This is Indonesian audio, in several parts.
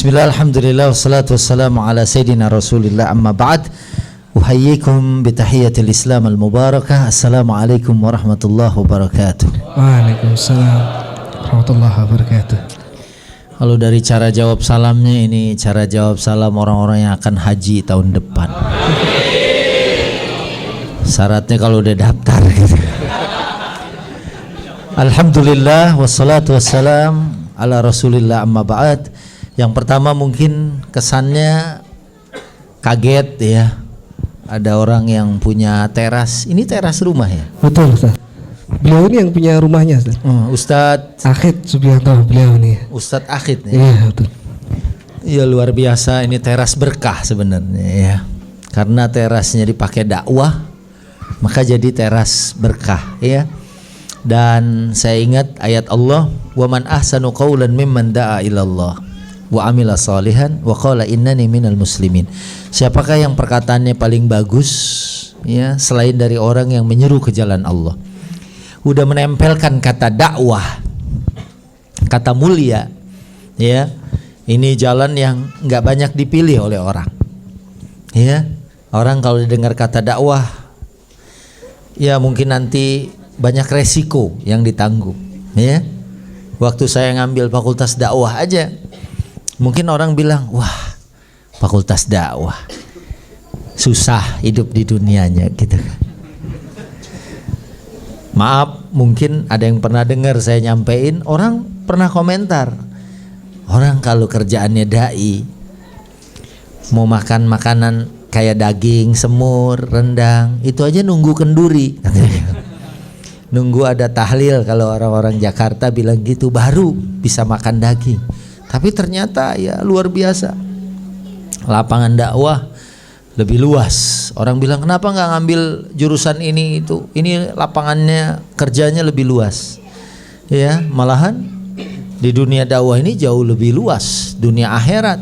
Bismillah, alhamdulillah, wassalatu wassalamu ala sayyidina rasulillah, amma ba'd. Uhayyikum bitahiyatil islam al-mubarakah. Assalamualaikum warahmatullahi wabarakatuh. Waalaikumsalam warahmatullahi wabarakatuh. Kalau dari cara jawab salamnya, ini cara jawab salam orang-orang yang akan haji tahun depan. Syaratnya kalau udah daftar gitu. Alhamdulillah, wassalatu wassalam ala rasulillah, amma ba'd. Yang pertama mungkin kesannya kaget ya. Ada orang yang punya teras. Ini teras rumah ya? Betul, Ustaz. Beliau ini yang punya rumahnya, Ustaz. Ustadz Akhid Subianto beliau ini. Ustadz Akhid ya? Iya, betul. Iya, luar biasa. Ini teras berkah sebenarnya ya. Karena terasnya dipakai dakwah, maka jadi teras berkah ya. Dan saya ingat ayat Allah, wa man ahsanu qawlan mimman da'a ilallah wa amila salihan wa qala innani minal muslimin. Siapakah yang perkataannya paling bagus ya, selain dari orang yang menyeru ke jalan Allah, udah menempelkan kata dakwah, kata mulia ya. Ini jalan yang nggak banyak dipilih oleh orang ya. Orang kalau didengar kata dakwah ya mungkin nanti banyak resiko yang ditanggung ya. Waktu saya ngambil fakultas dakwah aja, mungkin orang bilang, wah, fakultas dakwah susah hidup di dunianya gitu kan. Maaf, mungkin ada yang pernah dengar saya nyampein, orang pernah komentar, orang kalau kerjaannya dai, mau makan makanan kayak daging, semur, rendang, itu aja nunggu kenduri katanya. Nunggu ada tahlil, kalau orang-orang Jakarta bilang gitu, baru bisa makan daging. Tapi ternyata ya luar biasa. Lapangan dakwah lebih luas. Orang bilang, kenapa nggak ngambil jurusan ini itu? Ini lapangannya, kerjanya lebih luas. Ya, malahan di dunia dakwah ini jauh lebih luas, dunia akhirat.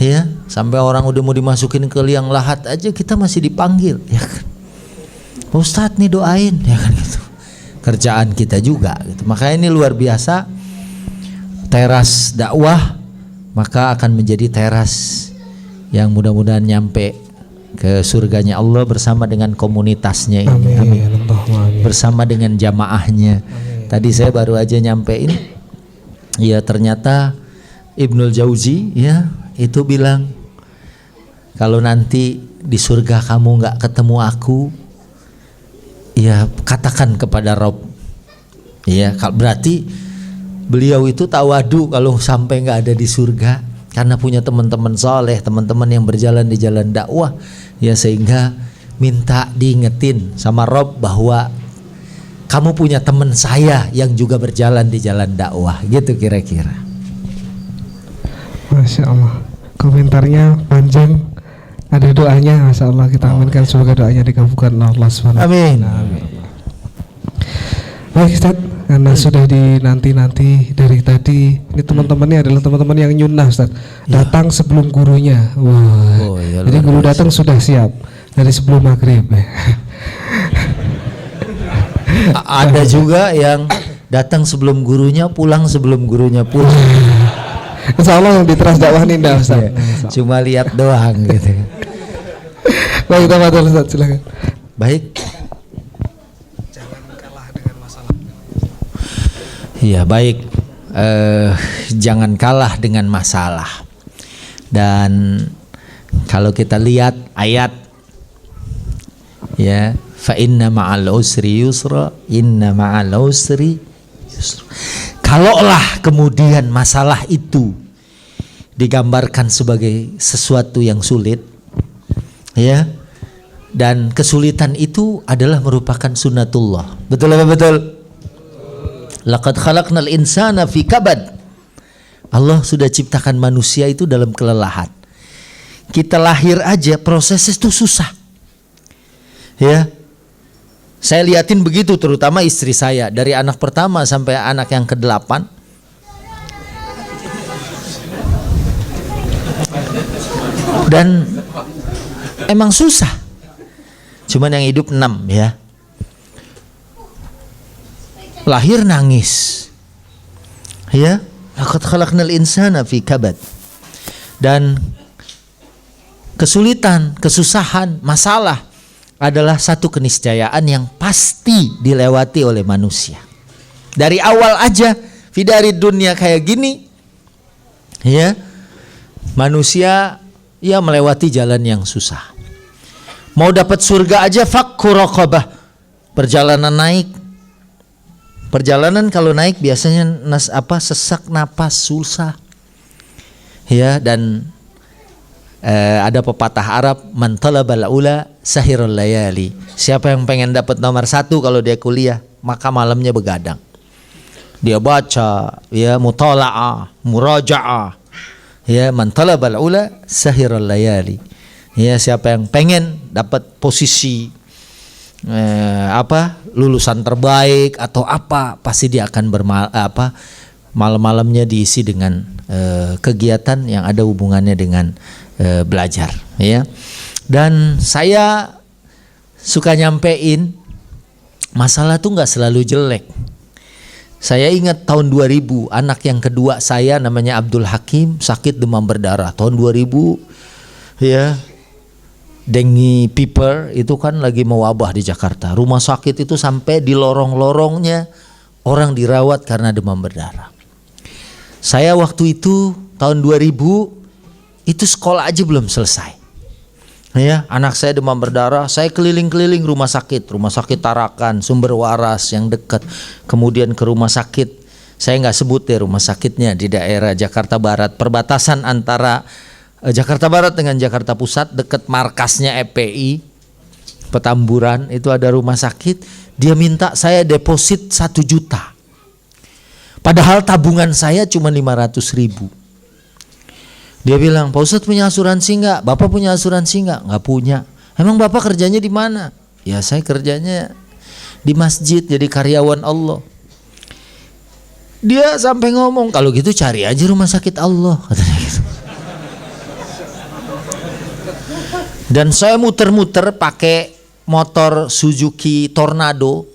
Ya, sampai orang udah mau dimasukin ke liang lahat aja kita masih dipanggil, ya kan? Ustadz nih doain, ya kan gitu. Kerjaan kita juga gitu. Makanya ini luar biasa. Teras dakwah maka akan menjadi teras yang mudah-mudahan nyampe ke surganya Allah bersama dengan komunitasnya ini. Amin. Bersama dengan jamaahnya. Amin. Tadi saya baru aja nyampein, ya ternyata Ibnul Jauzi ya itu bilang, kalau nanti di surga kamu nggak ketemu aku, ya katakan kepada Rob. Ya, berarti beliau itu tawadu kalau sampai nggak ada di surga, karena punya teman-teman soleh, teman-teman yang berjalan di jalan dakwah, ya sehingga minta diingetin sama Rob bahwa kamu punya teman saya yang juga berjalan di jalan dakwah, gitu kira-kira. Masya Allah, komentarnya panjang, ada doanya, Masya Allah, kita aminkan semoga doanya dikabulkan Allah SWT. Amin. Baik Ustaz, karena sudah dinanti-nanti dari tadi, ini teman-temannya adalah teman-teman yang nyunnah Ustaz, datang sebelum gurunya. Wah, ya, jadi guru datang sudah siap dari sebelum maghrib. Ada juga yang datang sebelum gurunya, pulang sebelum gurunya pulang. Insya Allah yang di teras dakwah indah Ustaz. Cuma lihat doang gitu. Baik, kita Ustaz, silakan. Baik. Iya, baik. Jangan kalah dengan masalah. Dan kalau kita lihat ayat, ya, fa inna ma'al usri yusra, inna ma'al usri yusra. Kalaulah kemudian masalah itu digambarkan sebagai sesuatu yang sulit, ya, dan kesulitan itu adalah merupakan sunnatullah. Betul apa betul? Laqad khalaqnal insana fi kabad. Allah sudah ciptakan manusia itu dalam kelelahan. Kita lahir aja prosesnya itu susah. Ya. Saya liatin begitu, terutama istri saya, dari anak pertama sampai anak yang ke-8. Dan emang susah. Cuman yang hidup 6 ya. Lahir nangis. Ya, laqad khalaqnal insana fi kabad. Dan kesulitan, kesusahan, masalah adalah satu keniscayaan yang pasti dilewati oleh manusia. Dari awal aja, dari dunia kayak gini, ya, manusia ya melewati jalan yang susah. Mau dapat surga aja fakku raqabah, perjalanan naik. Perjalanan kalau naik biasanya sesak napas, susah. Ya, dan ada pepatah Arab, man talabal ula sahirul layali. Siapa yang pengen dapat nomor 1 kalau dia kuliah, maka malamnya begadang. Dia baca, ya, mutala'ah, muraja'ah. Ya, man talabal ula sahirul layali. Ya, siapa yang pengen dapat posisi lulusan terbaik atau apa, pasti dia akan malam-malamnya diisi dengan kegiatan yang ada hubungannya dengan belajar, ya. Dan saya suka nyampein masalah tuh nggak selalu jelek. Saya ingat tahun 2000, anak yang kedua saya namanya Abdul Hakim sakit demam berdarah tahun 2000, ya. Dengue fever itu kan lagi mewabah di Jakarta. Rumah sakit itu sampai di lorong-lorongnya orang dirawat karena demam berdarah. Saya waktu itu tahun 2000 itu sekolah aja belum selesai. Ya, anak saya demam berdarah, saya keliling-keliling rumah sakit Tarakan, Sumber Waras yang dekat, kemudian ke rumah sakit, saya nggak sebut ya rumah sakitnya, di daerah Jakarta Barat, perbatasan antara Jakarta Barat dengan Jakarta Pusat, dekat markasnya EPI Petamburan, itu ada rumah sakit. Dia minta saya deposit 1 juta, padahal tabungan saya cuma 500.000. Dia bilang, Pak Ustadz punya asuransi nggak? Bapak punya asuransi nggak? Nggak punya. Emang Bapak kerjanya di mana? Ya, saya kerjanya di masjid jadi karyawan Allah. Dia sampai ngomong, kalau gitu cari aja rumah sakit Allah, katanya gitu. Dan saya muter-muter pakai motor Suzuki Tornado,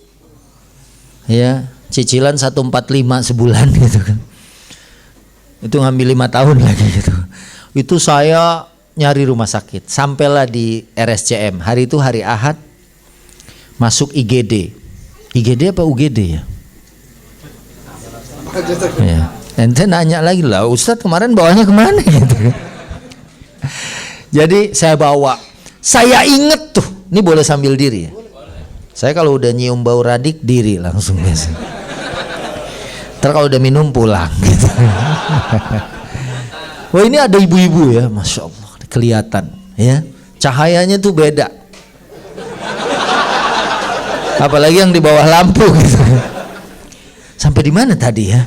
ya, cicilan 145 sebulan gitu kan. Itu ngambil 5 tahun lagi gitu. Itu saya nyari rumah sakit, sampailah di RSCM. Hari itu hari Ahad, masuk IGD. IGD apa UGD ya? Ya. Ente nanya lagi lah, Ustadz kemarin bawanya kemana gitu. Jadi saya bawa, saya inget tuh, ini boleh sambil diri ya. Saya kalau udah nyium bau radik diri langsung biasa. Ntar kalau udah minum pulang gitu. Wah, ini ada ibu-ibu ya, Masya Allah, kelihatan ya, cahayanya tuh beda. Apalagi yang di bawah lampu gitu. Sampai di mana tadi ya?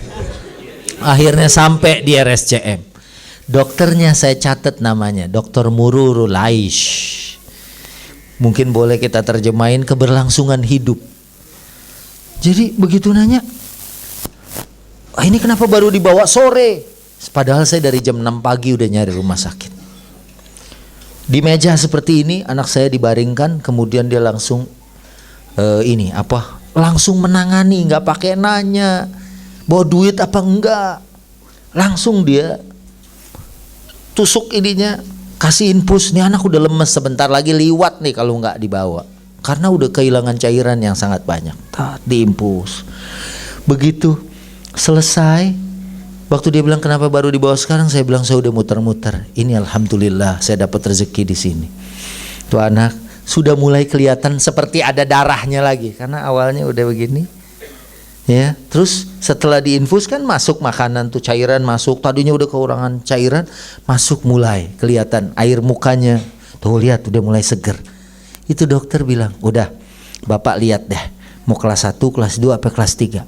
Akhirnya sampai di RSCM. Dokternya saya catat namanya, Dr. Mururu Laish. Mungkin boleh kita terjemahin keberlangsungan hidup. Jadi begitu nanya, ini kenapa baru dibawa sore? Padahal saya dari jam 6 pagi udah nyari rumah sakit. Di meja seperti ini anak saya dibaringkan, kemudian dia langsung langsung menangani, nggak pakai nanya bawa duit apa enggak, langsung dia tusuk ininya, kasih infus. Nih anak udah lemes, sebentar lagi liwat nih kalau nggak dibawa, karena udah kehilangan cairan yang sangat banyak. Diinfus. Begitu selesai, waktu dia bilang kenapa baru dibawa sekarang, saya bilang saya udah muter-muter. Ini alhamdulillah saya dapat rezeki di sini. Tuh anak sudah mulai kelihatan seperti ada darahnya lagi, karena awalnya udah begini. Ya, terus setelah diinfus kan masuk makanan tuh, cairan masuk, tadinya udah kekurangan cairan, masuk mulai kelihatan air mukanya. Tuh lihat udah mulai seger. Itu dokter bilang, "Udah, Bapak lihat deh, mau kelas 1, kelas 2 apa kelas 3?"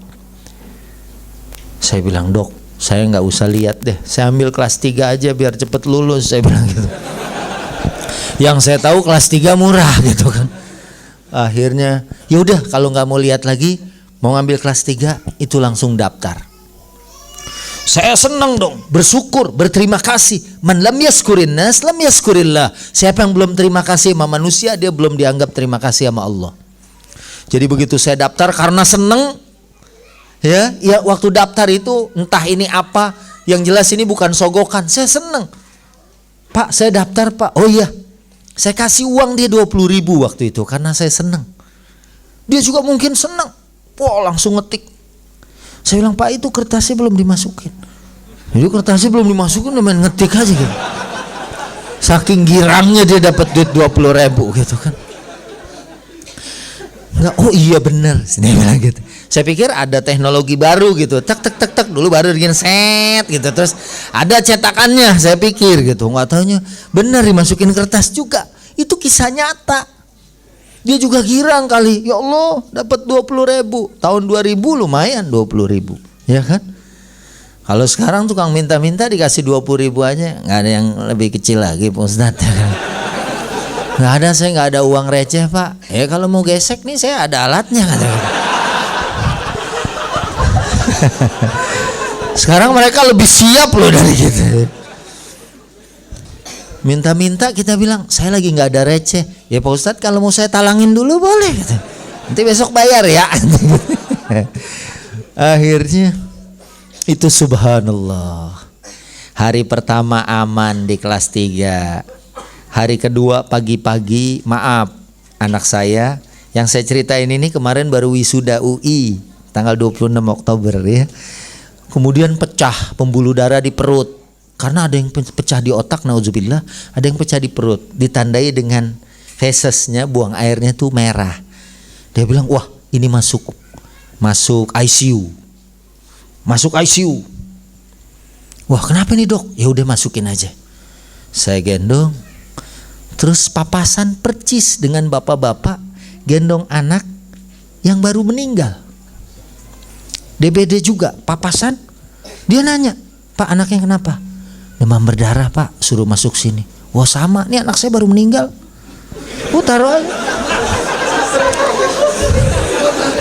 Saya bilang, "Dok, saya nggak usah lihat deh, saya ambil kelas 3 aja biar cepet lulus," saya bilang gitu. Yang saya tahu kelas 3 murah gitu kan. Akhirnya, ya udah kalau nggak mau lihat lagi, mau ngambil kelas 3, itu langsung daftar. Saya senang dong, bersyukur, berterima kasih. Man lam yaskurin nas lam yaskurillah. Siapa yang belum terima kasih sama manusia, dia belum dianggap terima kasih sama Allah. Jadi begitu saya daftar karena seneng, ya waktu daftar itu entah ini apa, yang jelas ini bukan sogokan, saya seneng. Pak saya daftar Pak. Oh iya, saya kasih uang dia 20.000 waktu itu karena saya senang. Dia juga mungkin senang. Wah langsung ngetik. Saya bilang Pak itu kertasnya belum dimasukin. Jadi kertasnya belum dimasukin udah main ngetik aja gitu. Saking girangnya dia dapat duit 20.000 gitu kan. Enggak, oh iya bener, dia bilang gitu. Saya pikir ada teknologi baru gitu, tek tek tek tek dulu baru bikin set gitu, terus ada cetakannya. Saya pikir gitu, nggak taunya bener dimasukin kertas juga. Itu kisah nyata. Dia juga girang kali, ya Allah dapat 20.000 tahun 2000 lumayan 20.000, ya kan? Kalau sekarang tukang minta-minta dikasih 20.000 aja, nggak ada yang lebih kecil lagi Pak Ustadz. Nggak ada, saya nggak ada uang receh Pak. Ya kalau mau gesek nih saya ada alatnya katanya. Sekarang mereka lebih siap loh dari kita. Minta-minta kita bilang saya lagi nggak ada receh. Ya Pak Ustadz kalau mau saya talangin dulu boleh. Nanti besok bayar ya. Akhirnya itu subhanallah. Hari pertama aman di kelas 3. Hari kedua pagi-pagi, maaf, anak saya yang saya ceritain ini kemarin baru wisuda UI tanggal 26 Oktober ya. Kemudian pecah pembuluh darah di perut. Karena ada yang pecah di otak, nauzubillah, ada yang pecah di perut, ditandai dengan fesesnya, buang airnya tuh merah. Dia bilang, "Wah, ini masuk ICU." Masuk ICU. Wah, kenapa nih, Dok? Ya udah masukin aja. Saya gendong. Terus papasan percis dengan bapak-bapak gendong anak yang baru meninggal. DBD juga papasan. Dia nanya, "Pak, anaknya kenapa?" "Demam berdarah Pak, suruh masuk sini." Wah sama, nih anak saya baru meninggal. Taruh aja.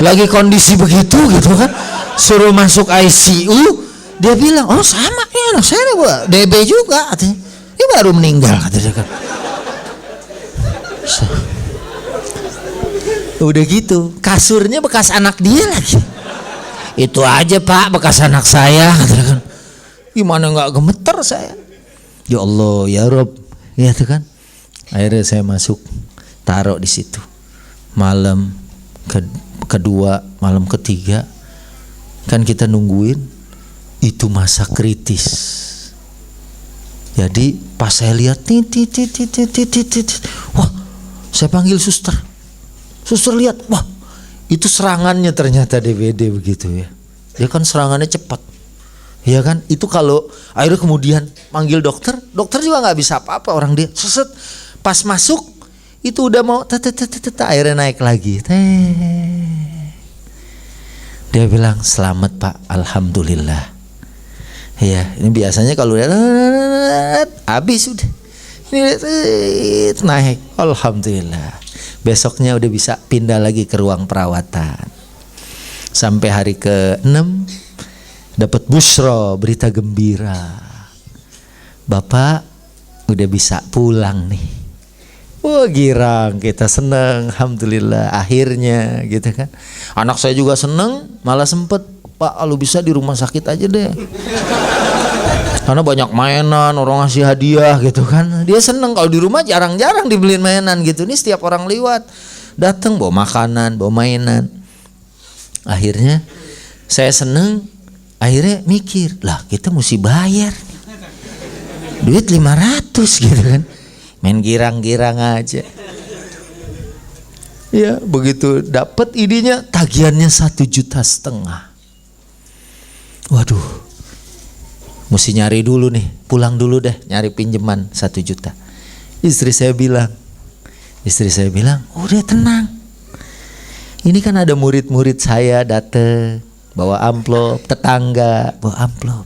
Lagi kondisi begitu gitu kan, suruh masuk ICU. Dia bilang, "Oh sama, nih anak saya DB juga." Katanya, "Ini baru meninggal," katanya kan. Udah gitu, kasurnya bekas anak dia lagi. "Itu aja Pak bekas anak saya," katanya kan. Gimana nggak gemeter saya? Ya Allah, ya Rob, ya tuh kan. Akhirnya saya masuk, taruh di situ. Malam kedua, malam ketiga, kan kita nungguin. Itu masa kritis. Jadi pas saya lihat, wah, saya panggil suster. Suster lihat, wah, itu serangannya ternyata DBD begitu ya. Dia kan serangannya cepat. Ya kan, itu kalau akhirnya kemudian manggil dokter juga nggak bisa apa-apa, orang dia seset pas masuk itu udah mau akhirnya naik lagi. Dia bilang, "Selamat Pak, alhamdulillah." Ya, ini biasanya kalau udah habis udah naik, alhamdulillah. Besoknya udah bisa pindah lagi ke ruang perawatan. Sampai hari ke-6 dapat busro, berita gembira. Bapak udah bisa pulang nih. Wah girang, kita seneng, alhamdulillah akhirnya gitu kan. Anak saya juga seneng, malah sempet, "Pak kalau bisa di rumah sakit aja deh." Karena banyak mainan, orang ngasih hadiah gitu kan. Dia seneng, kalau di rumah jarang-jarang dibeliin mainan gitu. Ini setiap orang lewat datang bawa makanan, bawa mainan. Akhirnya saya seneng. Akhirnya mikir, lah kita mesti bayar duit 500 gitu kan, main girang-girang aja. Ya begitu dapat idenya, tagihannya 1,5 juta. Waduh, mesti nyari dulu nih, pulang dulu deh nyari pinjaman 1 juta. Istri saya bilang, udah tenang, ini kan ada murid-murid saya datang bawa amplop, tetangga bawa amplop.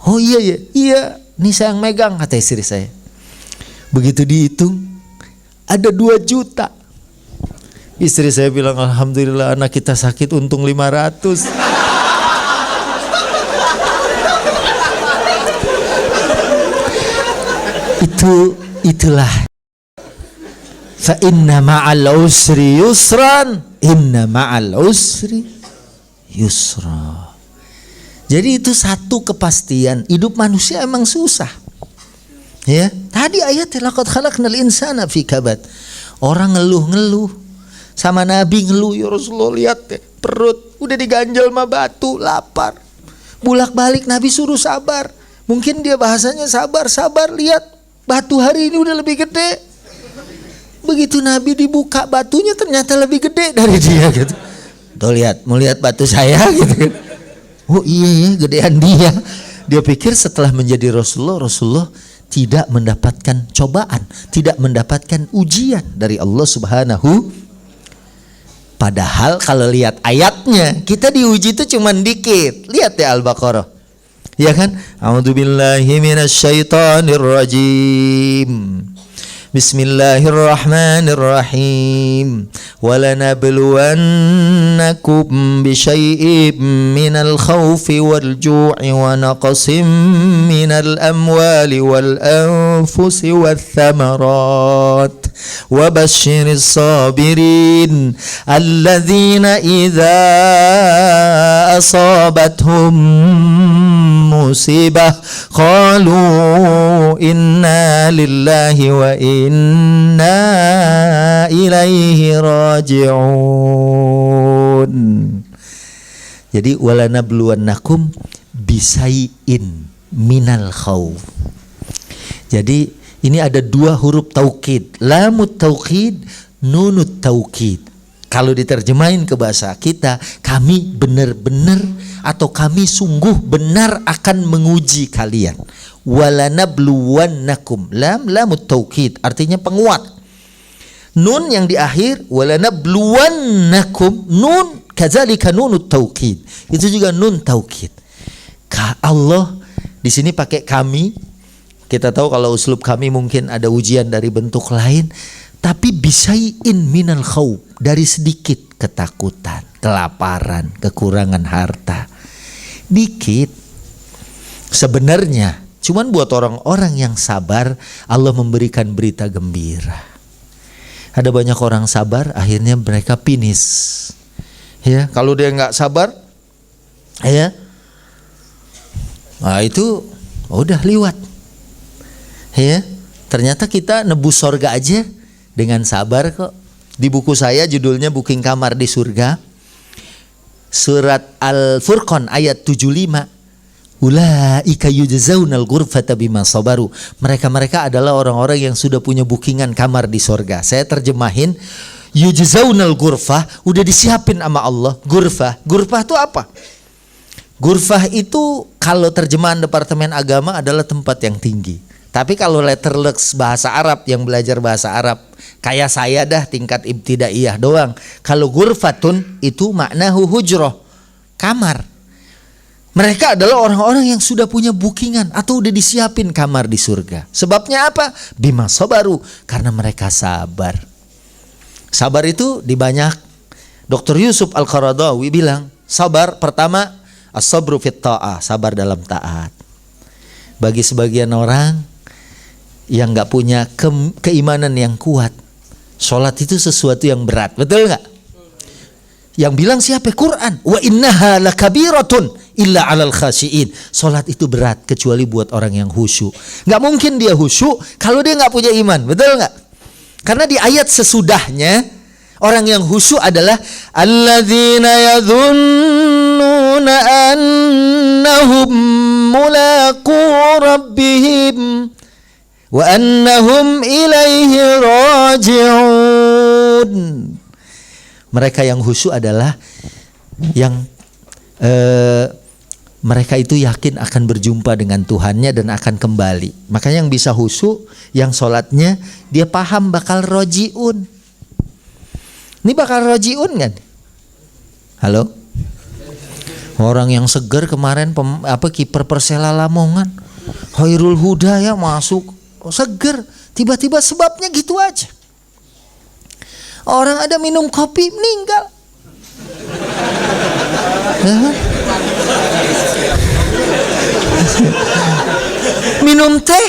"Oh iya, ini saya yang megang," kata istri saya. Begitu dihitung ada 2 juta. Istri saya bilang, "Alhamdulillah anak kita sakit untung 500." Itulah fa inna ma'al usri yusran, inna ma'al usri yusra. Jadi itu satu kepastian, hidup manusia emang susah. Ya, tadi ayatnya laqad khalaqnal insana fi kabad. Orang ngeluh-ngeluh sama Nabi, ngeluh, ya Rasulullah lihat deh, perut udah diganjal sama batu, lapar. Bulak-balik Nabi suruh sabar. Mungkin dia bahasanya sabar, lihat batu hari ini udah lebih gede. Begitu Nabi dibuka batunya ternyata lebih gede dari dia gitu. Tuh lihat, mau lihat batu saya gitu. Oh iya ya, gedean dia. Dia pikir setelah menjadi Rasulullah tidak mendapatkan cobaan, tidak mendapatkan ujian dari Allah Subhanahu. Padahal kalau lihat ayatnya, kita diuji itu cuman dikit. Lihat ya Al-Baqarah. Ya kan? A'udzubillahi minasyaitonir rajim. Bismillahirrahmanirrahim. Walanabluwannakum bisyai'im minal khawfi wal ju'i wa naqsim minal amwali wal anfusi wath thamarat wa basyiris sabirin alladzina idza asabathum musibah qalu inna lillahi wa inna ilaihi raji'un. Jadi walanabluwannakum bisai'in minal khawf. Jadi ini ada dua huruf taukid, lamut taukid, nunut taukid. Kalau diterjemahin ke bahasa kita, kami benar-benar atau kami sungguh benar akan menguji kalian. Walanabluwannakum, lamut taukid artinya penguat. Nun yang di akhir walanabluwannakum, nun kadzalika nunut taukid. Itu juga nun taukid. Allah di sini pakai kami. Kita tahu kalau uslub kami mungkin ada ujian dari bentuk lain, tapi bisai'in minal khawf, dari sedikit ketakutan, kelaparan, kekurangan harta. Dikit. Sebenarnya cuman buat orang-orang yang sabar, Allah memberikan berita gembira. Ada banyak orang sabar, akhirnya mereka finish. Ya, kalau dia nggak sabar, ya, nah itu udah liwat. Ya, ternyata kita nebus sorga aja dengan sabar kok. Di buku saya judulnya Booking Kamar di Surga, surat Al-Furqan ayat 75. Ulaika yujzaunal ghurfata bima sabaru. Mereka adalah orang-orang yang sudah punya bookingan kamar di surga. Saya terjemahin, yujzaunal ghurfah, udah disiapin sama Allah. Ghurfah itu apa? Ghurfah itu kalau terjemahan Departemen Agama adalah tempat yang tinggi. Tapi kalau letterlux bahasa Arab, yang belajar bahasa Arab kayak saya dah tingkat ibtidaiyah doang. Kalau ghurfatun itu maknahu hujrah, kamar. Mereka adalah orang-orang yang sudah punya bookingan atau udah disiapin kamar di surga. Sebabnya apa? Bima sabaru, karena mereka sabar. Sabar itu dibanyak. Dr. Yusuf Al-Qaradawi bilang, sabar pertama as-sabru fit ta'ah, sabar dalam taat. Bagi sebagian orang yang gak punya keimanan yang kuat, sholat itu sesuatu yang berat, betul gak? Yang bilang siapa? Quran. Wa innaha lakabiratun illa 'alal khashiin. Sholat itu berat kecuali buat orang yang khusyuk. Gak mungkin dia khusyuk kalau dia gak punya iman, betul gak? Karena di ayat sesudahnya, orang yang khusyuk adalah alladzina yadhunnuna annahum mulaqu rabbihim wa annahum ilaihi raji'un. Mereka yang khusyuk adalah yang mereka itu yakin akan berjumpa dengan Tuhannya dan akan kembali. Makanya yang bisa khusyuk, yang sholatnya dia paham bakal rojiun. Ini bakal rojiun kan? Halo? Orang yang seger kemarin kiper Persela Lamongan, Khairul Huda ya masuk, seger. Tiba-tiba sebabnya gitu aja. Orang ada minum kopi meninggal. Minum teh,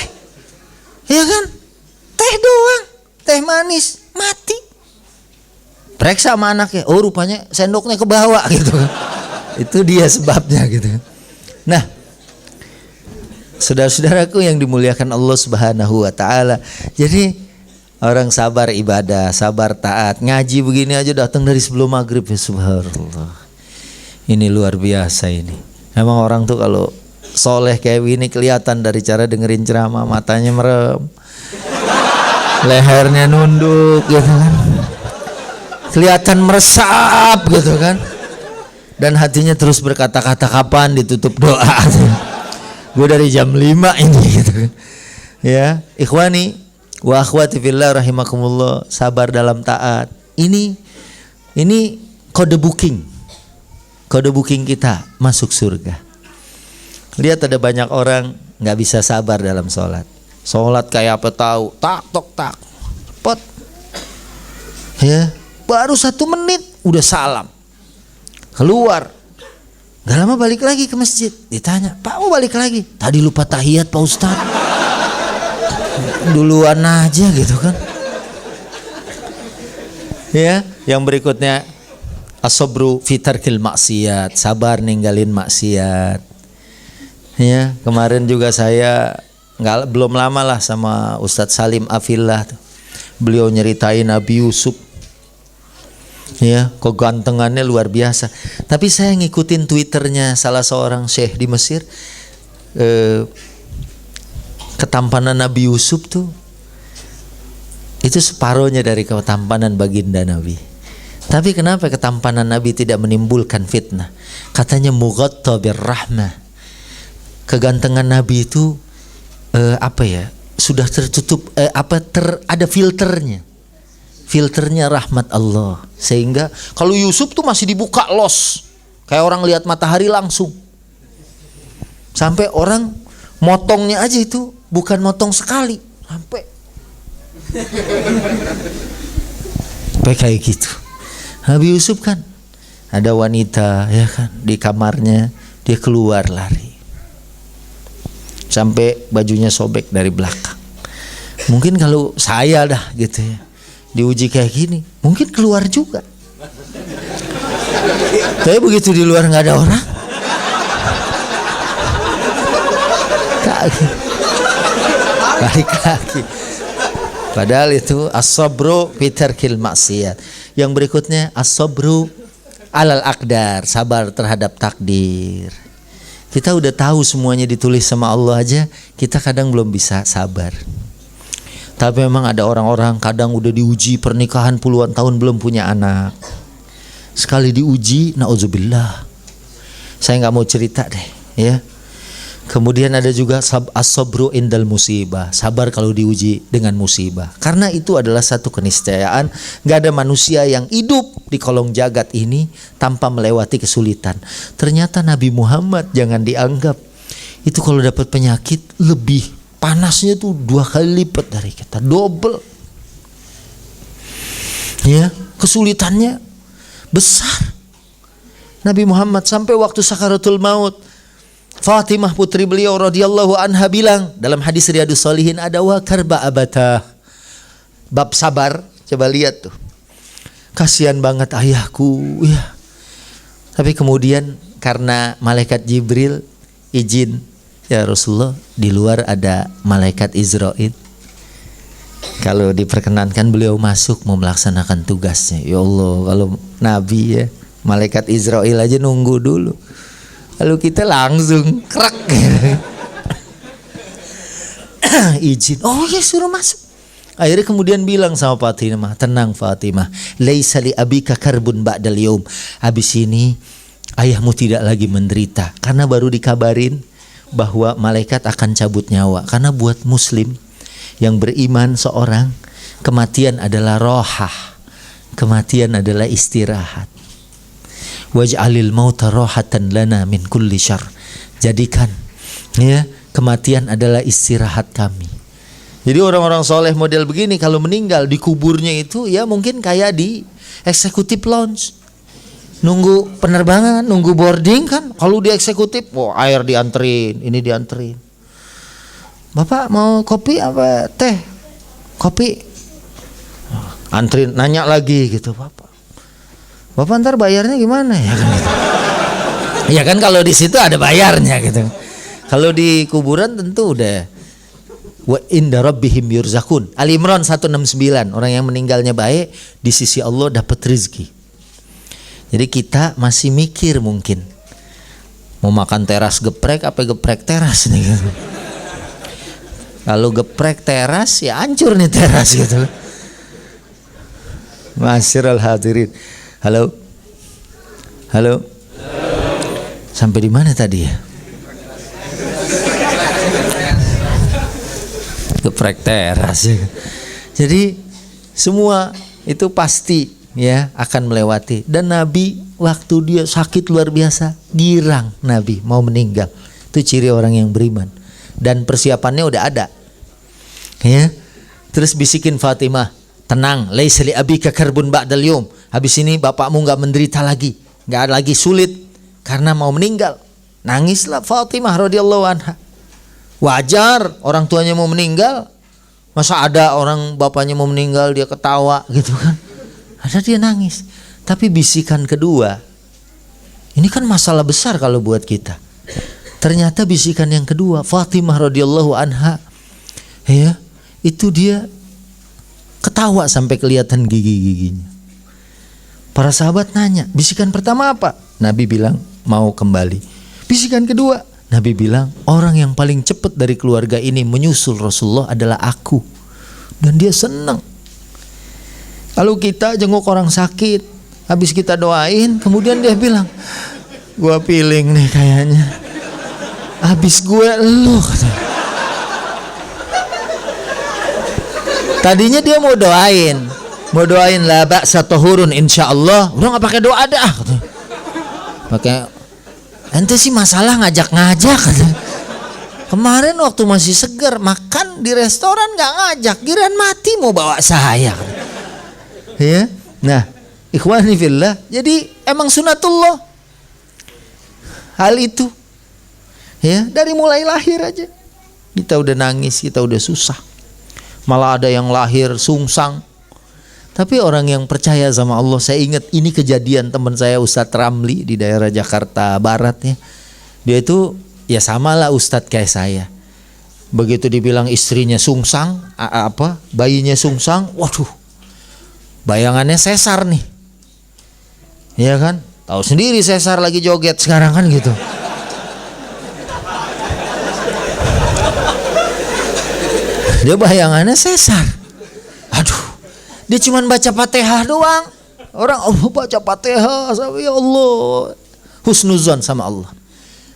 ya kan? Teh doang, teh manis, mati. Periksa sama anaknya, oh rupanya sendoknya ke bawah gitu. Itu dia sebabnya gitu. Nah, Saudara-saudaraku yang dimuliakan Allah Subhanahu wa taala. Jadi orang sabar ibadah, sabar taat. Ngaji begini aja datang dari sebelum maghrib, ya subhanallah. Ini luar biasa ini. Emang orang tuh kalau soleh kayak gini kelihatan dari cara dengerin ceramah, matanya merem, lehernya nunduk gitu kan, kelihatan meresap gitu kan, dan hatinya terus berkata-kata kapan ditutup doa. Gue dari jam 5 ini gitu kan. Ya, ikhwani wa akhwati fillah rahimakumullah, sabar dalam taat. Ini kode booking. Kode booking kita masuk surga. Lihat ada banyak orang nggak bisa sabar dalam sholat. Sholat kayak apa tahu? Tak tok tak, pot. Ya, baru 1 menit udah salam, keluar. Gak lama balik lagi ke masjid. Ditanya, Pak mau balik lagi? Tadi lupa tahiyat Pak Ustadz. Duluan aja gitu kan. Ya, yang berikutnya as-sabru fi tarkil maksiat, sabar ninggalin maksiat. Ya, kemarin juga saya belum lama lah sama Ustadz Salim Afillah. Beliau nyeritain Nabi Yusuf. Ya, kegantengannya luar biasa. Tapi saya ngikutin Twitternya salah seorang syekh di Mesir. Ketampanan Nabi Yusuf tuh itu separohnya dari ketampanan baginda Nabi. Tapi kenapa ketampanan Nabi tidak menimbulkan fitnah? Katanya mughatta birrahmah. Kegantengan Nabi itu sudah tertutup ada filternya. Filternya rahmat Allah, sehingga kalau Yusuf tuh masih dibuka los, kayak orang lihat matahari langsung. Sampai orang motongnya aja itu bukan motong sekali, sampai kayak gitu. Nabi Yusuf kan ada wanita ya kan di kamarnya, dia keluar lari sampai bajunya sobek dari belakang. Mungkin kalau saya dah gitu ya, diuji kayak gini, mungkin keluar juga. Tapi begitu di luar nggak ada orang, balik lagi. Padahal itu as-sabru fi tarkil maksiat. Yang berikutnya as-sabru alal aqdar, sabar terhadap takdir. Kita udah tahu semuanya ditulis sama Allah aja, kita kadang belum bisa sabar. Tapi memang ada orang-orang kadang udah diuji pernikahan puluhan tahun belum punya anak. Sekali diuji, nauzubillah. Saya nggak mau cerita deh, ya. Kemudian ada juga as-sabru indal musibah, sabar kalau diuji dengan musibah. Karena itu adalah satu keniscayaan, nggak ada manusia yang hidup di kolong jagat ini tanpa melewati kesulitan. Ternyata Nabi Muhammad jangan dianggap itu kalau dapat penyakit lebih panasnya tuh 2 kali lipat dari kita, double. Ya, kesulitannya besar. Nabi Muhammad sampai waktu sakaratul maut, Fatimah putri beliau radhiyallahu anha bilang dalam hadis Riyadhus Shalihin, ada wa karba abata. Bab sabar, coba lihat tuh. Kasihan banget ayahku, ya. Tapi kemudian karena malaikat Jibril izin, ya Rasulullah, di luar ada malaikat Israil. Kalau diperkenankan beliau masuk mau melaksanakan tugasnya. Ya Allah, kalau Nabi ya, malaikat Israil aja nunggu dulu. Lalu kita langsung krek. Izin. Oh ya, suruh masuk. Akhirnya kemudian bilang sama Fatimah, tenang Fatimah, laisa li abika karbun ba'dal yaum. Habis ini ayahmu tidak lagi menderita, karena baru dikabarin bahwa malaikat akan cabut nyawa. Karena buat muslim yang beriman seorang, kematian adalah rohah, kematian adalah istirahat. Waj'alil mauta rohatan lana min kulli syarr. Jadikan ya kematian adalah istirahat kami. Jadi orang-orang soleh model begini kalau meninggal di kuburnya itu ya mungkin kayak di executive lounge, nunggu penerbangan, nunggu boarding kan. Kalau di eksekutif, air dianterin, ini dianterin. Bapak mau kopi apa teh? Kopi. Anterin, nanya lagi gitu, Bapak ntar bayarnya gimana ya kan? Gitu. Ya kan kalau di situ ada bayarnya gitu. Kalau di kuburan tentu udah wa inda rabbihim yurzakun. Ali Imran 169, orang yang meninggalnya baik di sisi Allah dapat rezeki. Jadi kita masih mikir mungkin mau makan teras geprek apa geprek teras nih. Kalau geprek teras ya hancur nih teras gitu. Masyiral hadirin. Halo. Halo. Sampai di mana tadi ya? Geprek teras ya. Jadi semua itu pasti ya akan melewati. Dan Nabi waktu dia sakit luar biasa, girang Nabi mau meninggal. Itu ciri orang yang beriman. Dan persiapannya udah ada. Ya. Terus bisikin Fatimah, tenang, laisa li abika karbun ba'dal yum. Habis ini bapakmu enggak menderita lagi, enggak lagi sulit karena mau meninggal. Nangislah Fatimah radhiyallahu anha. Wajar orang tuanya mau meninggal. Masa ada orang bapaknya mau meninggal dia ketawa gitu kan? Ada dia nangis. Tapi bisikan kedua, ini kan masalah besar kalau buat kita. Ternyata bisikan yang kedua, Fatimah radhiyallahu anha, ya, itu dia ketawa sampai kelihatan gigi-giginya. Para sahabat nanya, bisikan pertama apa? Nabi bilang mau kembali. Bisikan kedua, Nabi bilang orang yang paling cepat dari keluarga ini menyusul Rasulullah adalah aku. Dan dia senang. Lalu kita jenguk orang sakit, habis kita doain, kemudian dia bilang, gua feeling nih kayaknya habis gue lu. Tadinya dia mau doain la ba'sa tahurun insyaallah. Udah nggak pakai doa dah. Pakai ente sih masalah ngajak-ngajak. Kemarin waktu masih seger makan di restoran nggak ngajak, giliran mati mau bawa saya. Ya, nah, ikhwani fillah. Jadi emang sunatullah hal itu. Ya, dari mulai lahir aja kita udah nangis, kita udah susah. Malah ada yang lahir sungsang. Tapi orang yang percaya sama Allah, saya ingat ini kejadian teman saya Ustadz Ramli di daerah Jakarta Barat ya. Dia itu ya samalah Ustadz kayak saya. Begitu dibilang istrinya sungsang, bayinya sungsang, waduh, bayangannya sesar nih. Iya kan? Tahu sendiri sesar lagi joget sekarang kan gitu. Dia bayangannya sesar. Aduh. Dia cuma baca Fatihah doang. Orang Allah baca Fatihah sama ya Allah, husnuzon sama Allah.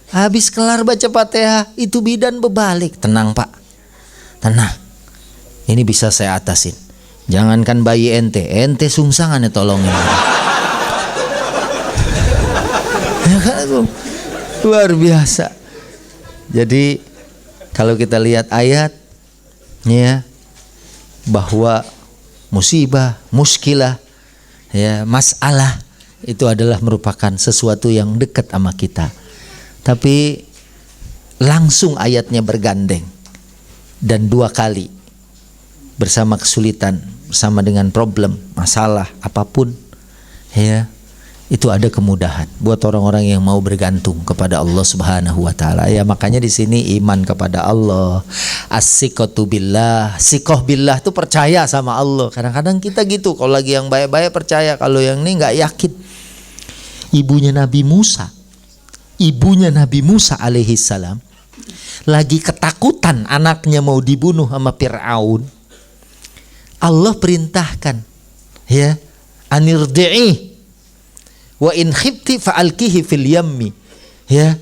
Habis kelar baca Fatihah, itu bidan berbalik. Tenang Pak, tenang. Ini bisa saya atasin. Jangankan bayi ente sungsangan ya tolongin. Ya kan itu luar biasa. Jadi kalau kita lihat ayat, ya, bahwa musibah, muskilah, ya, masalah itu adalah merupakan sesuatu yang dekat sama kita. Tapi langsung ayatnya bergandeng dan dua kali bersama kesulitan, bersama dengan problem, masalah apapun, ya, itu ada kemudahan buat orang-orang yang mau bergantung kepada Allah Subhanahu wa taala. Ya, makanya di sini iman kepada Allah, as-siqatu billah. Siqah billah itu percaya sama Allah. Kadang-kadang kita gitu, kalau lagi yang baik-baik percaya, kalau yang ini enggak yakin. Ibunya Nabi Musa alaihi salam lagi ketakutan anaknya mau dibunuh sama Fir'aun. Allah perintahkan, ya, anirdi'i wa in khifti fa'alkihi fil yammi, ya,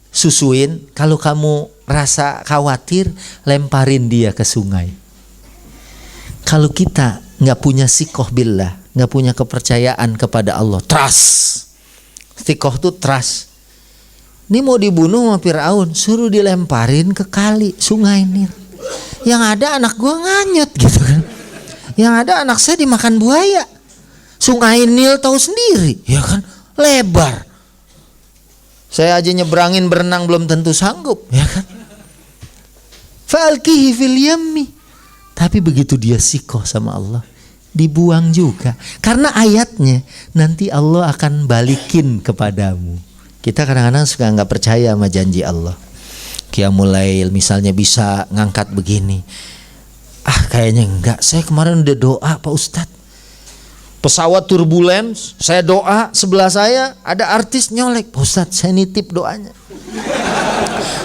susuin, kalau kamu rasa khawatir lemparin dia ke sungai. Kalau kita nggak punya siqah billah, nggak punya kepercayaan kepada Allah, trust, siqah itu trust. Ini mau dibunuh sama Fir'aun, suruh dilemparin ke kali sungai Nil. Yang ada anak gua nganyut gitu kan, yang ada anak saya dimakan buaya. Sungai Nil tahu sendiri, ya kan, lebar. Saya aja nyebrangin berenang belum tentu sanggup, ya kan. Fa'alkihi fil yammi. Tapi begitu dia siqah sama Allah, dibuang juga. Karena ayatnya nanti Allah akan balikin kepadamu. Kita kadang-kadang suka nggak percaya sama janji Allah. qiyamul lail misalnya bisa ngangkat begini. Kayaknya enggak. Saya kemarin udah doa Pak Ustadz. Pesawat turbulens, saya doa, sebelah saya ada artis nyolek. Pak Ustadz, saya nitip doanya.